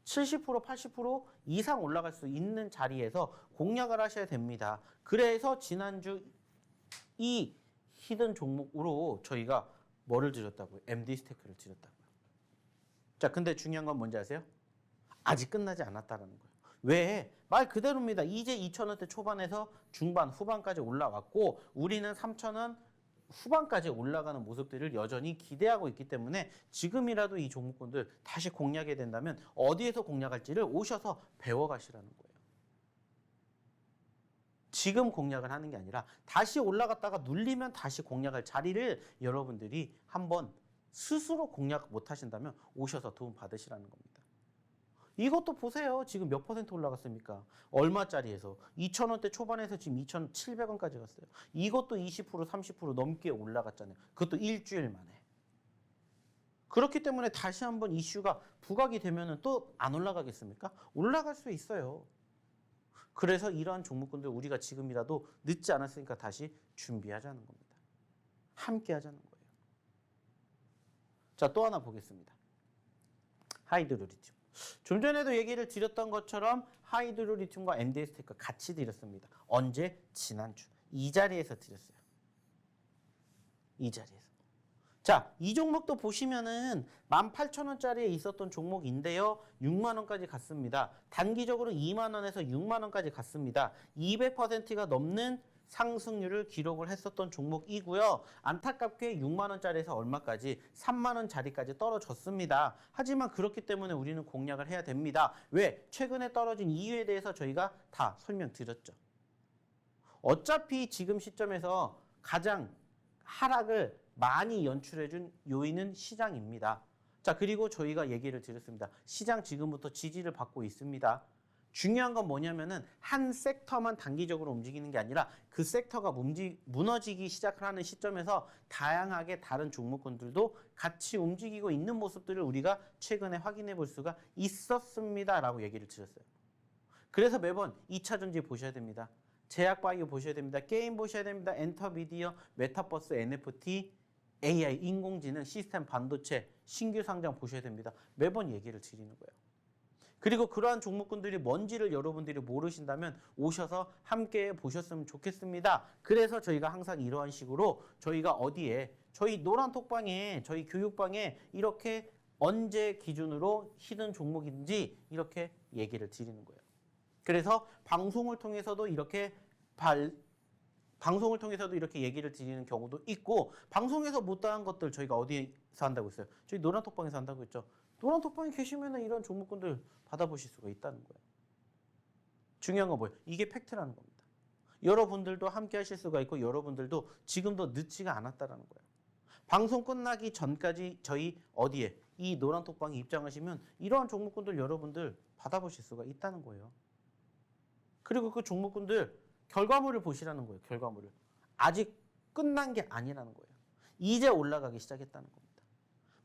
70%, 80% 이상 올라갈 수 있는 자리에서 공략을 하셔야 됩니다. 그래서 지난주 이 히든 종목으로 저희가 뭐를 드렸다고요? MD스테크를 드렸다고요. 자, 근데 중요한 건 뭔지 아세요? 아직 끝나지 않았다는 거예요. 왜? 말 그대로입니다. 이제 2,000원대 초반에서 중반, 후반까지 올라왔고 우리는 3,000원 후반까지 올라가는 모습들을 여전히 기대하고 있기 때문에 지금이라도 이 종목군들 다시 공략해야 된다면 어디에서 공략할지를 오셔서 배워가시라는 거예요. 지금 공략을 하는 게 아니라 다시 올라갔다가 눌리면 다시 공략할 자리를 여러분들이 한번 스스로 공략 못 하신다면 오셔서 도움 받으시라는 겁니다. 이것도 보세요. 지금 몇 퍼센트 올라갔습니까? 얼마짜리에서? 2,000원대 초반에서 지금 2,700원까지 갔어요. 이것도 20%, 30% 넘게 올라갔잖아요. 그것도 일주일 만에. 그렇기 때문에 다시 한번 이슈가 부각이 되면 또 안 올라가겠습니까? 올라갈 수 있어요. 그래서 이러한 종목군들 우리가 지금이라도 늦지 않았으니까 다시 준비하자는 겁니다. 함께 하자는 거예요. 자, 또 하나 보겠습니다. 하이드로 리튬. 좀 전에도 얘기를 드렸던 것처럼 하이드로 리튬과 MD스테크 같이 드렸습니다. 언제? 지난주. 이 자리에서 드렸어요. 이 자리에서. 자, 이 종목도 보시면은 18,000원짜리에 있었던 종목인데요. 6만 원까지 갔습니다. 단기적으로 2만 원에서 6만 원까지 갔습니다. 200%가 넘는 상승률을 기록을 했었던 종목이고요. 안타깝게 6만 원짜리에서 얼마까지? 3만 원짜리까지 떨어졌습니다. 하지만 그렇기 때문에 우리는 공략을 해야 됩니다. 왜? 최근에 떨어진 이유에 대해서 저희가 다 설명드렸죠. 어차피 지금 시점에서 가장 하락을 많이 연출해준 요인은 시장입니다. 자, 그리고 저희가 얘기를 드렸습니다. 시장 지금부터 지지를 받고 있습니다. 중요한 건 뭐냐면은 한 섹터만 단기적으로 움직이는 게 아니라 그 섹터가 무너지기 시작을 하는 시점에서 다양하게 다른 종목군들도 같이 움직이고 있는 모습들을 우리가 최근에 확인해 볼 수가 있었습니다라고 얘기를 드렸어요. 그래서 매번 2차전지 보셔야 됩니다. 제약바이오 보셔야 됩니다. 게임 보셔야 됩니다. 엔터미디어, 메타버스, NFT, AI, 인공지능, 시스템 반도체, 신규 상장 보셔야 됩니다. 매번 얘기를 드리는 거예요. 그리고 그러한 종목군들이 뭔지를 여러분들이 모르신다면 오셔서 함께 보셨으면 좋겠습니다. 그래서 저희가 항상 이러한 식으로 저희가 어디에 저희 노란톡방에 저희 교육방에 이렇게 언제 기준으로 히든 종목인지 이렇게 얘기를 드리는 거예요. 그래서 방송을 통해서도 이렇게 얘기를 드리는 경우도 있고 방송에서 못다한 것들 저희가 어디서 한다고 했어요? 저희 노란톡방에서 한다고 했죠. 노란톡방에 계시면 이런 종목군들 받아보실 수가 있다는 거예요. 중요한 건 뭐예요? 이게 팩트라는 겁니다. 여러분들도 함께 하실 수가 있고 여러분들도 지금도 늦지가 않았다는 거예요. 방송 끝나기 전까지 저희 어디에 이 노란톡방에 입장하시면 이러한 종목군들 여러분들 받아보실 수가 있다는 거예요. 그리고 그 종목군들 결과물을 보시라는 거예요. 결과물을. 아직 끝난 게 아니라는 거예요. 이제 올라가기 시작했다는 겁니다.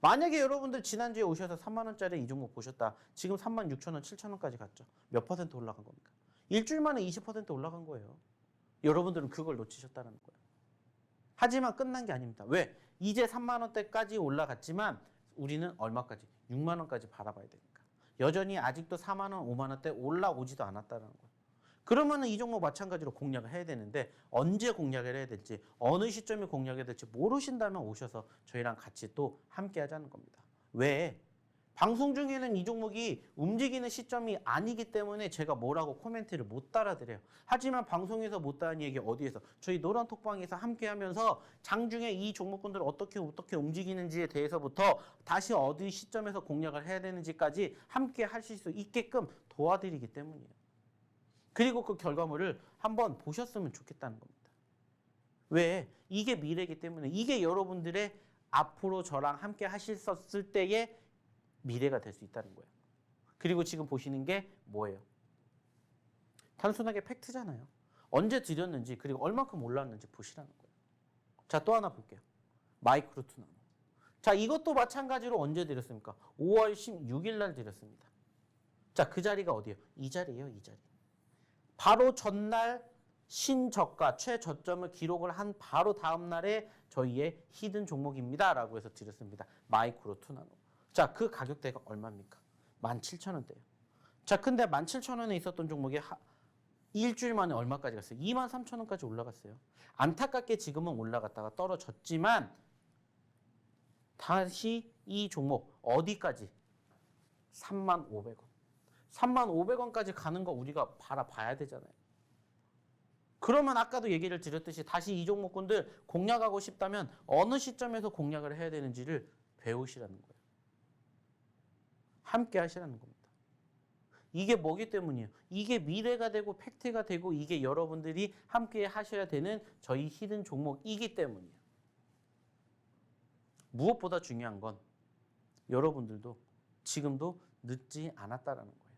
만약에 여러분들 지난주에 오셔서 3만 원짜리 이 종목 보셨다. 지금 36,000원, 7,000원까지 갔죠. 몇 퍼센트 올라간 겁니까? 일주일 만에 20% 올라간 거예요. 여러분들은 그걸 놓치셨다는 거예요. 하지만 끝난 게 아닙니다. 왜? 이제 3만 원대까지 올라갔지만 우리는 얼마까지? 6만 원까지 바라봐야 되니까. 여전히 아직도 4만 원, 5만 원대 올라오지도 않았다는 거예요. 그러면은 이 종목 마찬가지로 공략을 해야 되는데 언제 공략을 해야 될지 어느 시점에 공략해야 될지 모르신다면 오셔서 저희랑 같이 또 함께 하자는 겁니다. 왜? 방송 중에는 이 종목이 움직이는 시점이 아니기 때문에 제가 뭐라고 코멘트를 못 달아드려요. 하지만 방송에서 못 따는 얘기 어디에서? 저희 노란 톡방에서 함께 하면서 장중에 이 종목군들 어떻게 움직이는지에 대해서부터 다시 어디 시점에서 공략을 해야 되는지까지 함께 하실 수 있게끔 도와드리기 때문이에요. 그리고 그 결과물을 한번 보셨으면 좋겠다는 겁니다. 왜? 이게 미래이기 때문에 이게 여러분들의 앞으로 저랑 함께 하셨을 때의 미래가 될 수 있다는 거예요. 그리고 지금 보시는 게 뭐예요? 단순하게 팩트잖아요. 언제 드렸는지 그리고 얼마큼 올랐는지 보시라는 거예요. 자, 또 하나 볼게요. 마이크로 투나노. 자, 이것도 마찬가지로 언제 드렸습니까? 5월 16일 날 드렸습니다. 자, 그 자리가 어디예요? 이 자리예요, 이 자리. 바로 전날 신저가 최저점을 기록을 한 바로 다음 날에 저희의 히든 종목입니다. 라고 해서 드렸습니다. 마이크로 투나노. 자, 그 가격대가 얼마입니까? 17,000원대예요. 자, 근데 17,000원에 있었던 종목이 일주일 만에 얼마까지 갔어요? 23,000원까지 올라갔어요. 안타깝게 지금은 올라갔다가 떨어졌지만 다시 이 종목 어디까지? 35,500원. 35,500원까지 가는 거 우리가 바라봐야 되잖아요. 그러면 아까도 얘기를 드렸듯이 다시 이 종목군들 공략하고 싶다면 어느 시점에서 공략을 해야 되는지를 배우시라는 거예요. 함께 하시라는 겁니다. 이게 뭐기 때문이에요? 이게 미래가 되고 팩트가 되고 이게 여러분들이 함께 하셔야 되는 저희 히든 종목이기 때문이에요. 무엇보다 중요한 건 여러분들도 지금도 늦지 않았다라는 거예요.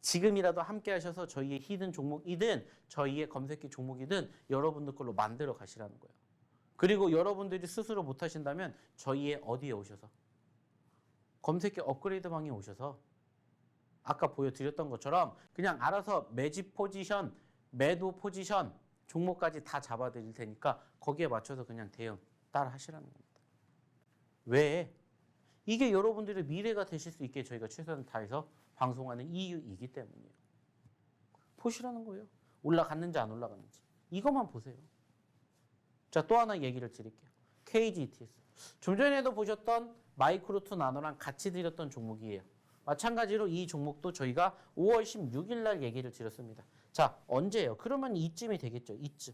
지금이라도 함께 하셔서 저희의 히든 종목이든 저희의 검색기 종목이든 여러분들 걸로 만들어 가시라는 거예요. 그리고 여러분들이 스스로 못하신다면 저희의 어디에 오셔서 검색기 업그레이드 방에 오셔서 아까 보여드렸던 것처럼 그냥 알아서 매집 포지션, 매도 포지션, 종목까지 다 잡아드릴 테니까 거기에 맞춰서 그냥 대응 따라 하시라는 겁니다. 왜? 이게 여러분들의 미래가 되실 수 있게 저희가 최선을 다해서 방송하는 이유이기 때문이에요. 보시라는 거예요. 올라갔는지 안 올라갔는지. 이것만 보세요. 자, 또 하나 얘기를 드릴게요. KGETS. 좀 전에도 보셨던 마이크로투 나노랑 같이 드렸던 종목이에요. 마찬가지로 이 종목도 저희가 5월 16일 날 얘기를 드렸습니다. 자, 언제예요? 그러면 이쯤이 되겠죠. 이쯤.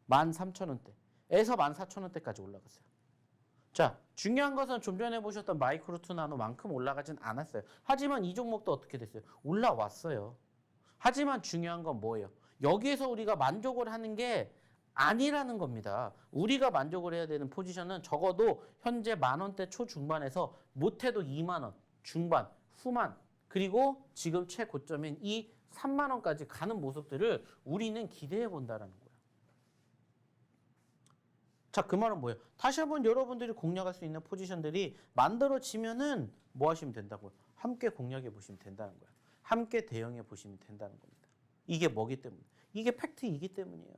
13,000원대에서 14,000원대까지 올라갔어요. 자, 중요한 것은 좀 전에 보셨던 마이크로투 나노만큼 올라가진 않았어요. 하지만 이 종목도 어떻게 됐어요? 올라왔어요. 하지만 중요한 건 뭐예요? 여기에서 우리가 만족을 하는 게 아니라는 겁니다. 우리가 만족을 해야 되는 포지션은 적어도 현재 10,000원대 초중반에서 못해도 20,000원 중반, 후반 그리고 지금 최고점인 이 30,000원까지 가는 모습들을 우리는 기대해 본다는 거예요. 자, 그 말은 뭐예요? 다시 한번 여러분들이 공략할 수 있는 포지션들이 만들어지면은 뭐 하시면 된다고요? 함께 공략해 보시면 된다는 거예요. 함께 대응해 보시면 된다는 겁니다. 이게 뭐기 때문에? 이게 팩트이기 때문이에요.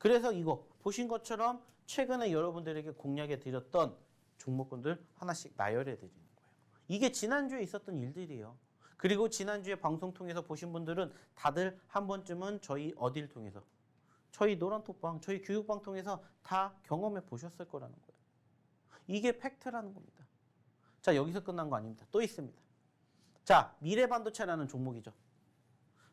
그래서 이거 보신 것처럼 최근에 여러분들에게 공략해 드렸던 종목군들 하나씩 나열해 드리는 거예요. 이게 지난주에 있었던 일들이에요. 그리고 지난주에 방송 통해서 보신 분들은 다들 한 번쯤은 저희 어딜 통해서 저희 노란톡방, 저희 교육방 통해서 다 경험해 보셨을 거라는 거예요. 이게 팩트라는 겁니다. 자, 여기서 끝난 거 아닙니다. 또 있습니다. 자, 미래반도체라는 종목이죠.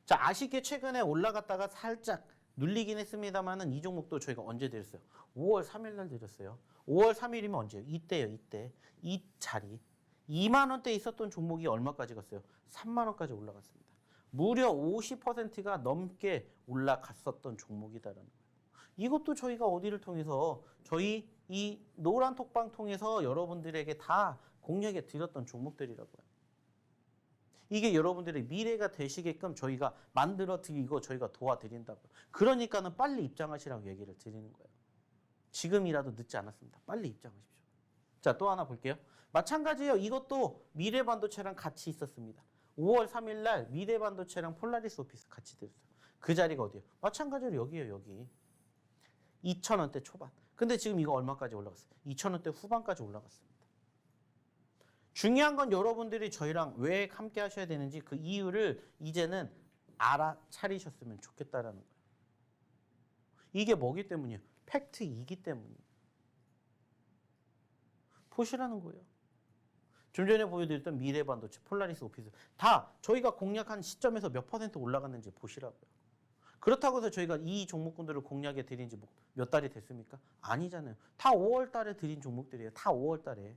자, 아쉽게 최근에 올라갔다가 살짝 눌리긴 했습니다만은 이 종목도 저희가 언제 드렸어요? 5월 3일 날 드렸어요. 5월 3일이면 언제예요? 이때요, 이때. 이 자리. 20,000원대 있었던 종목이 얼마까지 갔어요? 30,000원까지 올라갔습니다. 무려 50%가 넘게 올라갔었던 종목이다라는 거예요. 이것도 저희가 어디를 통해서 저희 이 노란 톡방 통해서 여러분들에게 다 공략해 드렸던 종목들이라고요. 이게 여러분들의 미래가 되시게끔 저희가 만들어 드리고 저희가 도와드린다고요. 그러니까는 빨리 입장하시라고 얘기를 드리는 거예요. 지금이라도 늦지 않았습니다. 빨리 입장하십시오. 자, 또 하나 볼게요. 마찬가지예요. 이것도 미래반도체랑 같이 있었습니다. 5월 3일 날 미래반도체랑 폴라리스 오피스 같이 드렸어요. 그 자리가 어디예요? 마찬가지로 여기예요, 여기. 2,000원대 초반. 근데 지금 이거 얼마까지 올라갔어요? 2,000원대 후반까지 올라갔습니다. 중요한 건 여러분들이 저희랑 왜 함께 하셔야 되는지 그 이유를 이제는 알아차리셨으면 좋겠다라는 거예요. 이게 뭐기 때문이에요? 팩트이기 때문이에요. 보시라는 거예요. 좀 전에 보여드렸던 미래반도체, 폴라리스 오피스 다 저희가 공략한 시점에서 몇 퍼센트 올라갔는지 보시라고요. 그렇다고 해서 저희가 이 종목군들을 공략해 드린 지 몇 달이 됐습니까? 아니잖아요. 다 5월 달에 드린 종목들이에요. 다 5월 달에.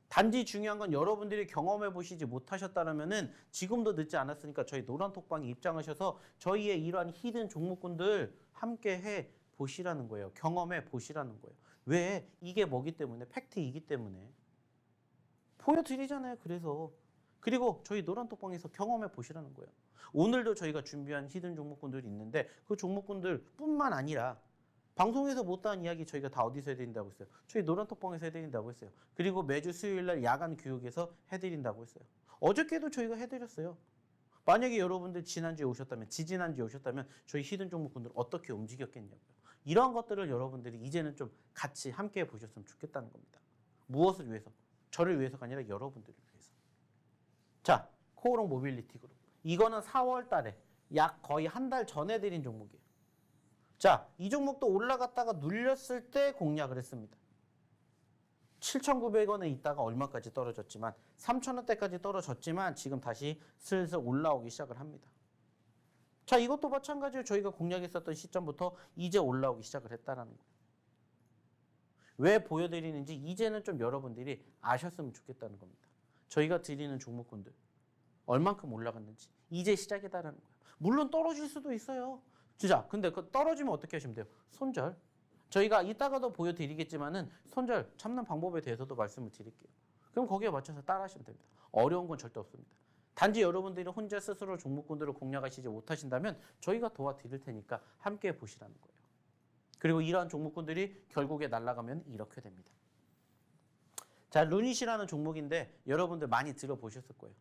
단지 중요한 건 여러분들이 경험해 보시지 못하셨다면은 지금도 늦지 않았으니까 저희 노란톡방에 입장하셔서 저희의 이러한 히든 종목군들 함께 해 보시라는 거예요. 경험해 보시라는 거예요. 왜? 이게 뭐기 때문에? 팩트이기 때문에. 보여드리잖아요. 그리고 저희 노란톡방에서 경험해 보시라는 거예요. 오늘도 저희가 준비한 히든 종목군들이 있는데 그 종목군들 뿐만 아니라 방송에서 못다한 이야기 저희가 다 어디서 해드린다고 했어요? 저희 노란톡방에서 해드린다고 했어요. 그리고 매주 수요일날 야간 교육에서 해드린다고 했어요. 어저께도 저희가 해드렸어요. 만약에 여러분들 지난주에 오셨다면, 지지난주에 오셨다면 저희 히든 종목군들 어떻게 움직였겠냐고요. 이러한 것들을 여러분들이 이제는 좀 같이 함께 보셨으면 좋겠다는 겁니다. 무엇을 위해서? 저를 위해서가 아니라 여러분들을 위해서. 자, 코오롱 모빌리티 그룹. 이거는 4월 달에 약 거의 한 달 전에 드린 종목이에요. 자, 이 종목도 올라갔다가 눌렸을 때 공략을 했습니다. 7,900원에 있다가 얼마까지 떨어졌지만 3,000원대까지 떨어졌지만 지금 다시 슬슬 올라오기 시작을 합니다. 자, 이것도 마찬가지로 저희가 공략했었던 시점부터 이제 올라오기 시작을 했다는 거예요. 왜 보여드리는지 이제는 좀 여러분들이 아셨으면 좋겠다는 겁니다. 저희가 드리는 종목군들 얼만큼 올라갔는지 이제 시작이다라는 거예요. 물론 떨어질 수도 있어요. 진짜. 근데 그 떨어지면 어떻게 하시면 돼요? 손절. 저희가 이따가도 보여드리겠지만은 손절 참는 방법에 대해서도 말씀을 드릴게요. 그럼 거기에 맞춰서 따라하시면 됩니다. 어려운 건 절대 없습니다. 단지 여러분들이 혼자 스스로 종목군들을 공략하시지 못하신다면 저희가 도와드릴 테니까 함께 보시라는 거예요. 그리고 이러한 종목군들이 결국에 날아가면 이렇게 됩니다. 자, 루닛이라는 종목인데 여러분들 많이 들어보셨을 거예요.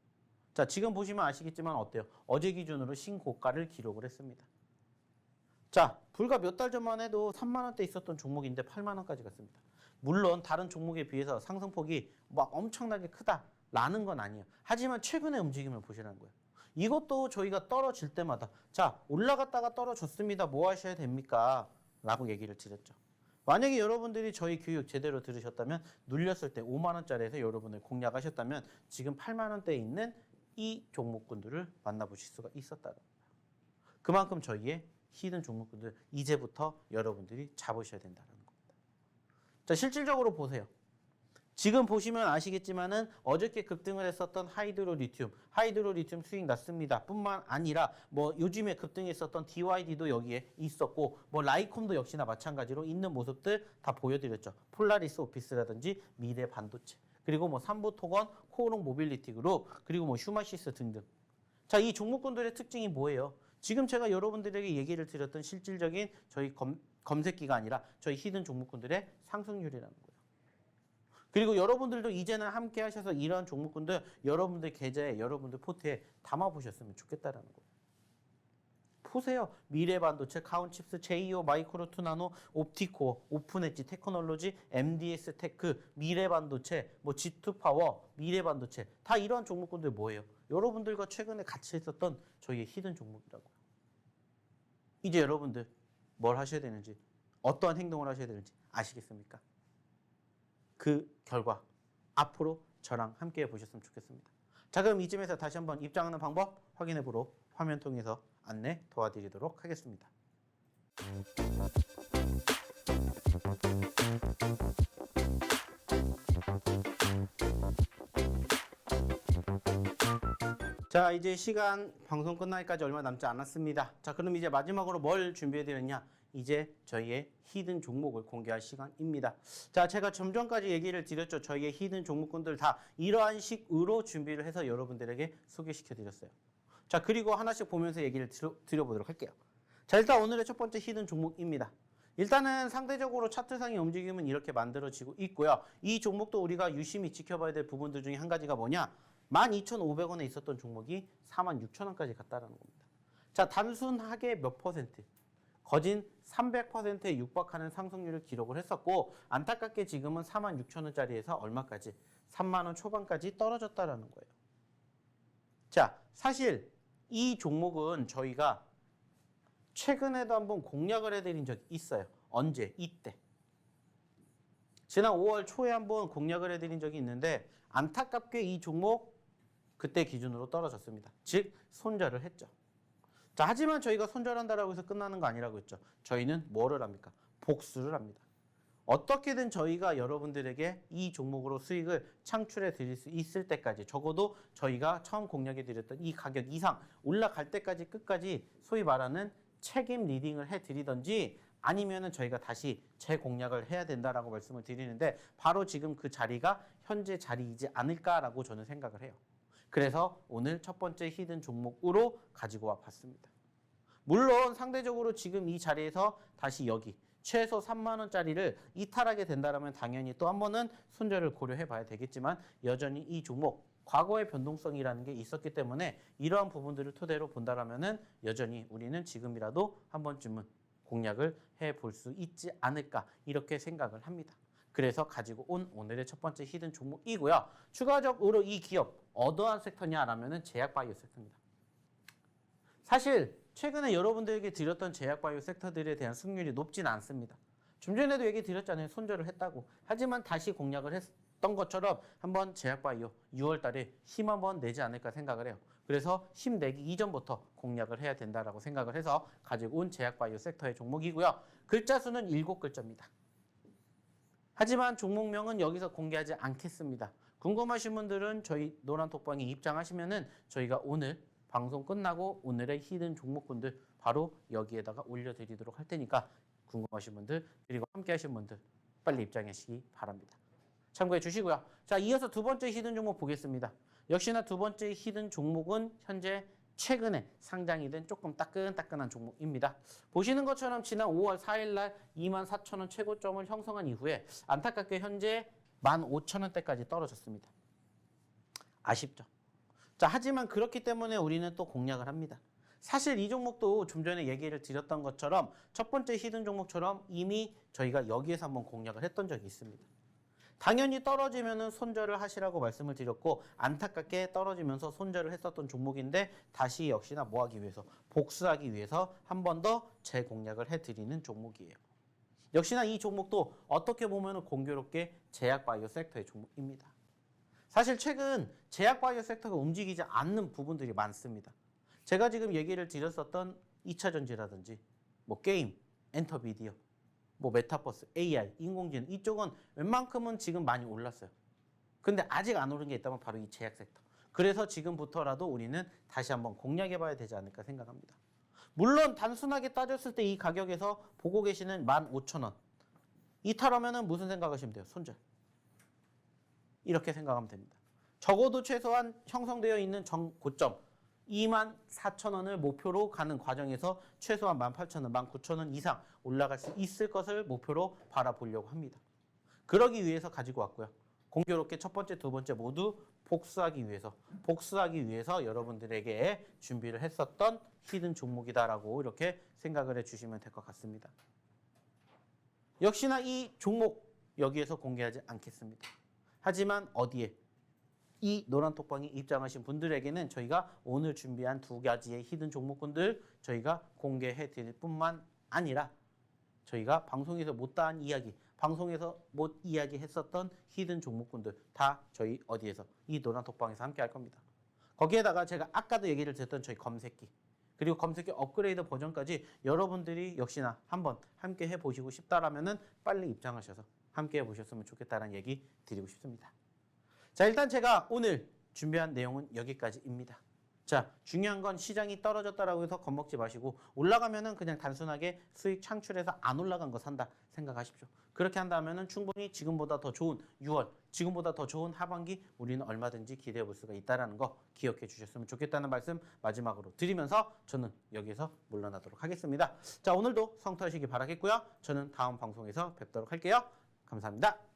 자, 지금 보시면 아시겠지만 어때요? 어제 기준으로 신고가를 기록을 했습니다. 자, 불과 몇 달 전만 해도 3만 원대 있었던 종목인데 8만 원까지 갔습니다. 물론 다른 종목에 비해서 상승폭이 막 엄청나게 크다라는 건 아니에요. 하지만 최근의 움직임을 보시라는 거예요. 이것도 저희가 떨어질 때마다 자, 올라갔다가 떨어졌습니다. 뭐 하셔야 됩니까? 라고 얘기를 드렸죠. 만약에 여러분들이 저희 교육 제대로 들으셨다면 눌렸을 때 5만 원짜리에서 여러분을 공략하셨다면 지금 8만 원대에 있는 이 종목군들을 만나보실 수가 있었다는 거예요. 그만큼 저희의 히든 종목군들 이제부터 여러분들이 잡으셔야 된다는 겁니다. 자, 실질적으로 보세요. 지금 보시면 아시겠지만은 어저께 급등을 했었던 하이드로 리튬 수익 났습니다. 뿐만 아니라 뭐 요즘에 급등했었던 DYD도 여기에 있었고 뭐 라이콤도 역시나 마찬가지로 있는 모습들 다 보여드렸죠. 폴라리스 오피스라든지 미래 반도체 그리고 뭐 삼부토건, 코오롱 모빌리티 그룹 그리고 뭐 휴마시스 등등. 자, 이 종목군들의 특징이 뭐예요? 지금 제가 여러분들에게 얘기를 드렸던 실질적인 저희 검색기가 아니라 저희 히든 종목군들의 상승률이라는 거예요. 그리고 여러분들도 이제는 함께 하셔서 이러한 종목군들 여러분들 계좌에 여러분들 포트에 담아보셨으면 좋겠다는 거예요. 보세요. 미래반도체, 카운칩스, 제이오, 마이크로 투나노, 옵티코, 오픈엣지, 테크놀로지, MDS 테크, 미래반도체, 뭐 G2파워, 미래반도체 다 이러한 종목군들 뭐예요? 여러분들과 최근에 같이 했었던 저희의 히든 종목이라고요. 이제 여러분들 뭘 하셔야 되는지 어떠한 행동을 하셔야 되는지 아시겠습니까? 그 결과 앞으로 저랑 함께 해보셨으면 좋겠습니다. 자, 그럼 이쯤에서 다시 한번 입장하는 방법 확인해보러 화면 통해서 안내 도와드리도록 하겠습니다. 자, 이제 시간 방송 끝나기까지 얼마 남지 않았습니다. 자, 그럼 이제 마지막으로 뭘 준비해드렸냐? 이제 저희의 히든 종목을 공개할 시간입니다. 자, 제가 좀 전까지 얘기를 드렸죠. 저희의 히든 종목군들 다 이러한 식으로 준비를 해서 여러분들에게 소개시켜드렸어요. 자, 그리고 하나씩 보면서 얘기를 드려보도록 할게요. 자, 일단 오늘의 첫 번째 히든 종목입니다. 일단은 상대적으로 차트상의 움직임은 이렇게 만들어지고 있고요. 이 종목도 우리가 유심히 지켜봐야 될 부분들 중에 한 가지가 뭐냐? 12,500원에 있었던 종목이 46,000원까지 갔다는 겁니다. 자, 단순하게 몇 퍼센트? 거진 300%에 육박하는 상승률을 기록을 했었고 안타깝게 지금은 46,000원짜리에서 얼마까지? 3만원 초반까지 떨어졌다라는 거예요. 자, 사실 이 종목은 저희가 최근에도 한번 공략을 해드린 적이 있어요. 언제? 이때. 지난 5월 초에 한번 공략을 해드린 적이 있는데 안타깝게 이 종목 그때 기준으로 떨어졌습니다. 즉 손절을 했죠. 자, 하지만 저희가 손절한다라고 해서 끝나는 거 아니라고 했죠. 저희는 뭐를 합니까? 복수를 합니다. 어떻게든 저희가 여러분들에게 이 종목으로 수익을 창출해 드릴 수 있을 때까지, 적어도 저희가 처음 공략해 드렸던 이 가격 이상 올라갈 때까지 끝까지 소위 말하는 책임 리딩을 해 드리던지, 아니면은 저희가 다시 재공략을 해야 된다라고 말씀을 드리는데, 바로 지금 그 자리가 현재 자리이지 않을까라고 저는 생각을 해요. 그래서 오늘 첫 번째 히든 종목으로 가지고 와 봤습니다. 물론 상대적으로 지금 이 자리에서 다시 여기 최소 3만 원짜리를 이탈하게 된다면 당연히 또 한 번은 손절을 고려해 봐야 되겠지만, 여전히 이 종목 과거의 변동성이라는 게 있었기 때문에 이러한 부분들을 토대로 본다라면은 여전히 우리는 지금이라도 한 번쯤은 공략을 해 볼 수 있지 않을까, 이렇게 생각을 합니다. 그래서 가지고 온 오늘의 첫 번째 히든 종목이고요. 추가적으로 이 기업 어떠한 섹터냐라면은 제약바이오 섹터입니다. 사실 최근에 여러분들에게 드렸던 제약바이오 섹터들에 대한 승률이 높진 않습니다. 좀 전에도 얘기 드렸잖아요. 손절을 했다고. 하지만 다시 공략을 했던 것처럼 한번 제약바이오 6월 달에 힘 한번 내지 않을까 생각을 해요. 그래서 힘 내기 이전부터 공략을 해야 된다라고 생각을 해서 가지고 온 제약바이오 섹터의 종목이고요. 글자 수는 7글자입니다. 하지만 종목명은 여기서 공개하지 않겠습니다. 궁금하신 분들은 저희 노란톡방에 입장하시면은 저희가 오늘 방송 끝나고 오늘의 히든 종목군들 바로 여기에다가 올려드리도록 할 테니까, 궁금하신 분들 그리고 함께 하신 분들 빨리 입장하시기 바랍니다. 참고해 주시고요. 자, 이어서 두 번째 히든 종목 보겠습니다. 역시나 두 번째 히든 종목은 현재 최근에 상장이 된 조금 따끈따끈한 종목입니다. 보시는 것처럼 지난 5월 4일 날 24,000원 최고점을 형성한 이후에 안타깝게 현재 15,000원대까지 떨어졌습니다. 아쉽죠? 자, 하지만 그렇기 때문에 우리는 또 공략을 합니다. 사실 이 종목도 좀 전에 얘기를 드렸던 것처럼 첫 번째 히든 종목처럼 이미 저희가 여기에서 한번 공략을 했던 적이 있습니다. 당연히 떨어지면은 손절을 하시라고 말씀을 드렸고, 안타깝게 떨어지면서 손절을 했었던 종목인데 다시 역시나 뭐 하기 위해서, 복수하기 위해서 한 번 더 재공략을 해드리는 종목이에요. 역시나 이 종목도 어떻게 보면 공교롭게 제약바이오 섹터의 종목입니다. 사실 최근 제약바이오 섹터가 움직이지 않는 부분들이 많습니다. 제가 지금 얘기를 드렸었던 2차전지라든지 뭐 게임, 엔터비디어, 뭐 메타버스, AI, 인공지능, 이쪽은 웬만큼은 지금 많이 올랐어요. 근데 아직 안 오른 게 있다면 바로 이 제약 섹터. 그래서 지금부터라도 우리는 다시 한번 공략해 봐야 되지 않을까 생각합니다. 물론 단순하게 따졌을 때 이 가격에서 보고 계시는 15,000원 이탈하면은 무슨 생각하시면 돼요? 손절. 이렇게 생각하면 됩니다. 적어도 최소한 형성되어 있는 고점 24,000원을 목표로 가는 과정에서 최소한 18,000원, 19,000원 이상 올라갈 수 있을 것을 목표로 바라보려고 합니다. 그러기 위해서 가지고 왔고요. 공교롭게 첫 번째, 두 번째 모두 복수하기 위해서 여러분들에게 준비를 했었던 히든 종목이다라고 이렇게 생각을 해주시면 될 것 같습니다. 역시나 이 종목 여기에서 공개하지 않겠습니다. 하지만 어디에? 이 노란톡방에 입장하신 분들에게는 저희가 오늘 준비한 두 가지의 히든 종목군들 저희가 공개해 드릴 뿐만 아니라 저희가 방송에서 못다한 이야기, 방송에서 못 이야기했었던 히든 종목군들 다 저희 어디에서? 이 노란톡방에서 함께 할 겁니다. 거기에다가 제가 아까도 얘기를 드렸던 저희 검색기, 그리고 검색기 업그레이드 버전까지 여러분들이 역시나 한번 함께 해보시고 싶다라면은 빨리 입장하셔서 함께 해보셨으면 좋겠다는 얘기 드리고 싶습니다. 자, 일단 제가 오늘 준비한 내용은 여기까지입니다. 자, 중요한 건 시장이 떨어졌다라고 해서 겁먹지 마시고 올라가면은 그냥 단순하게 수익 창출해서 안 올라간 거 산다 생각하십시오. 그렇게 한다면은 충분히 지금보다 더 좋은 6월, 지금보다 더 좋은 하반기 우리는 얼마든지 기대해 볼 수가 있다는 거 기억해 주셨으면 좋겠다는 말씀 마지막으로 드리면서 저는 여기서 물러나도록 하겠습니다. 자, 오늘도 성투하시기 바라겠고요. 저는 다음 방송에서 뵙도록 할게요. 감사합니다.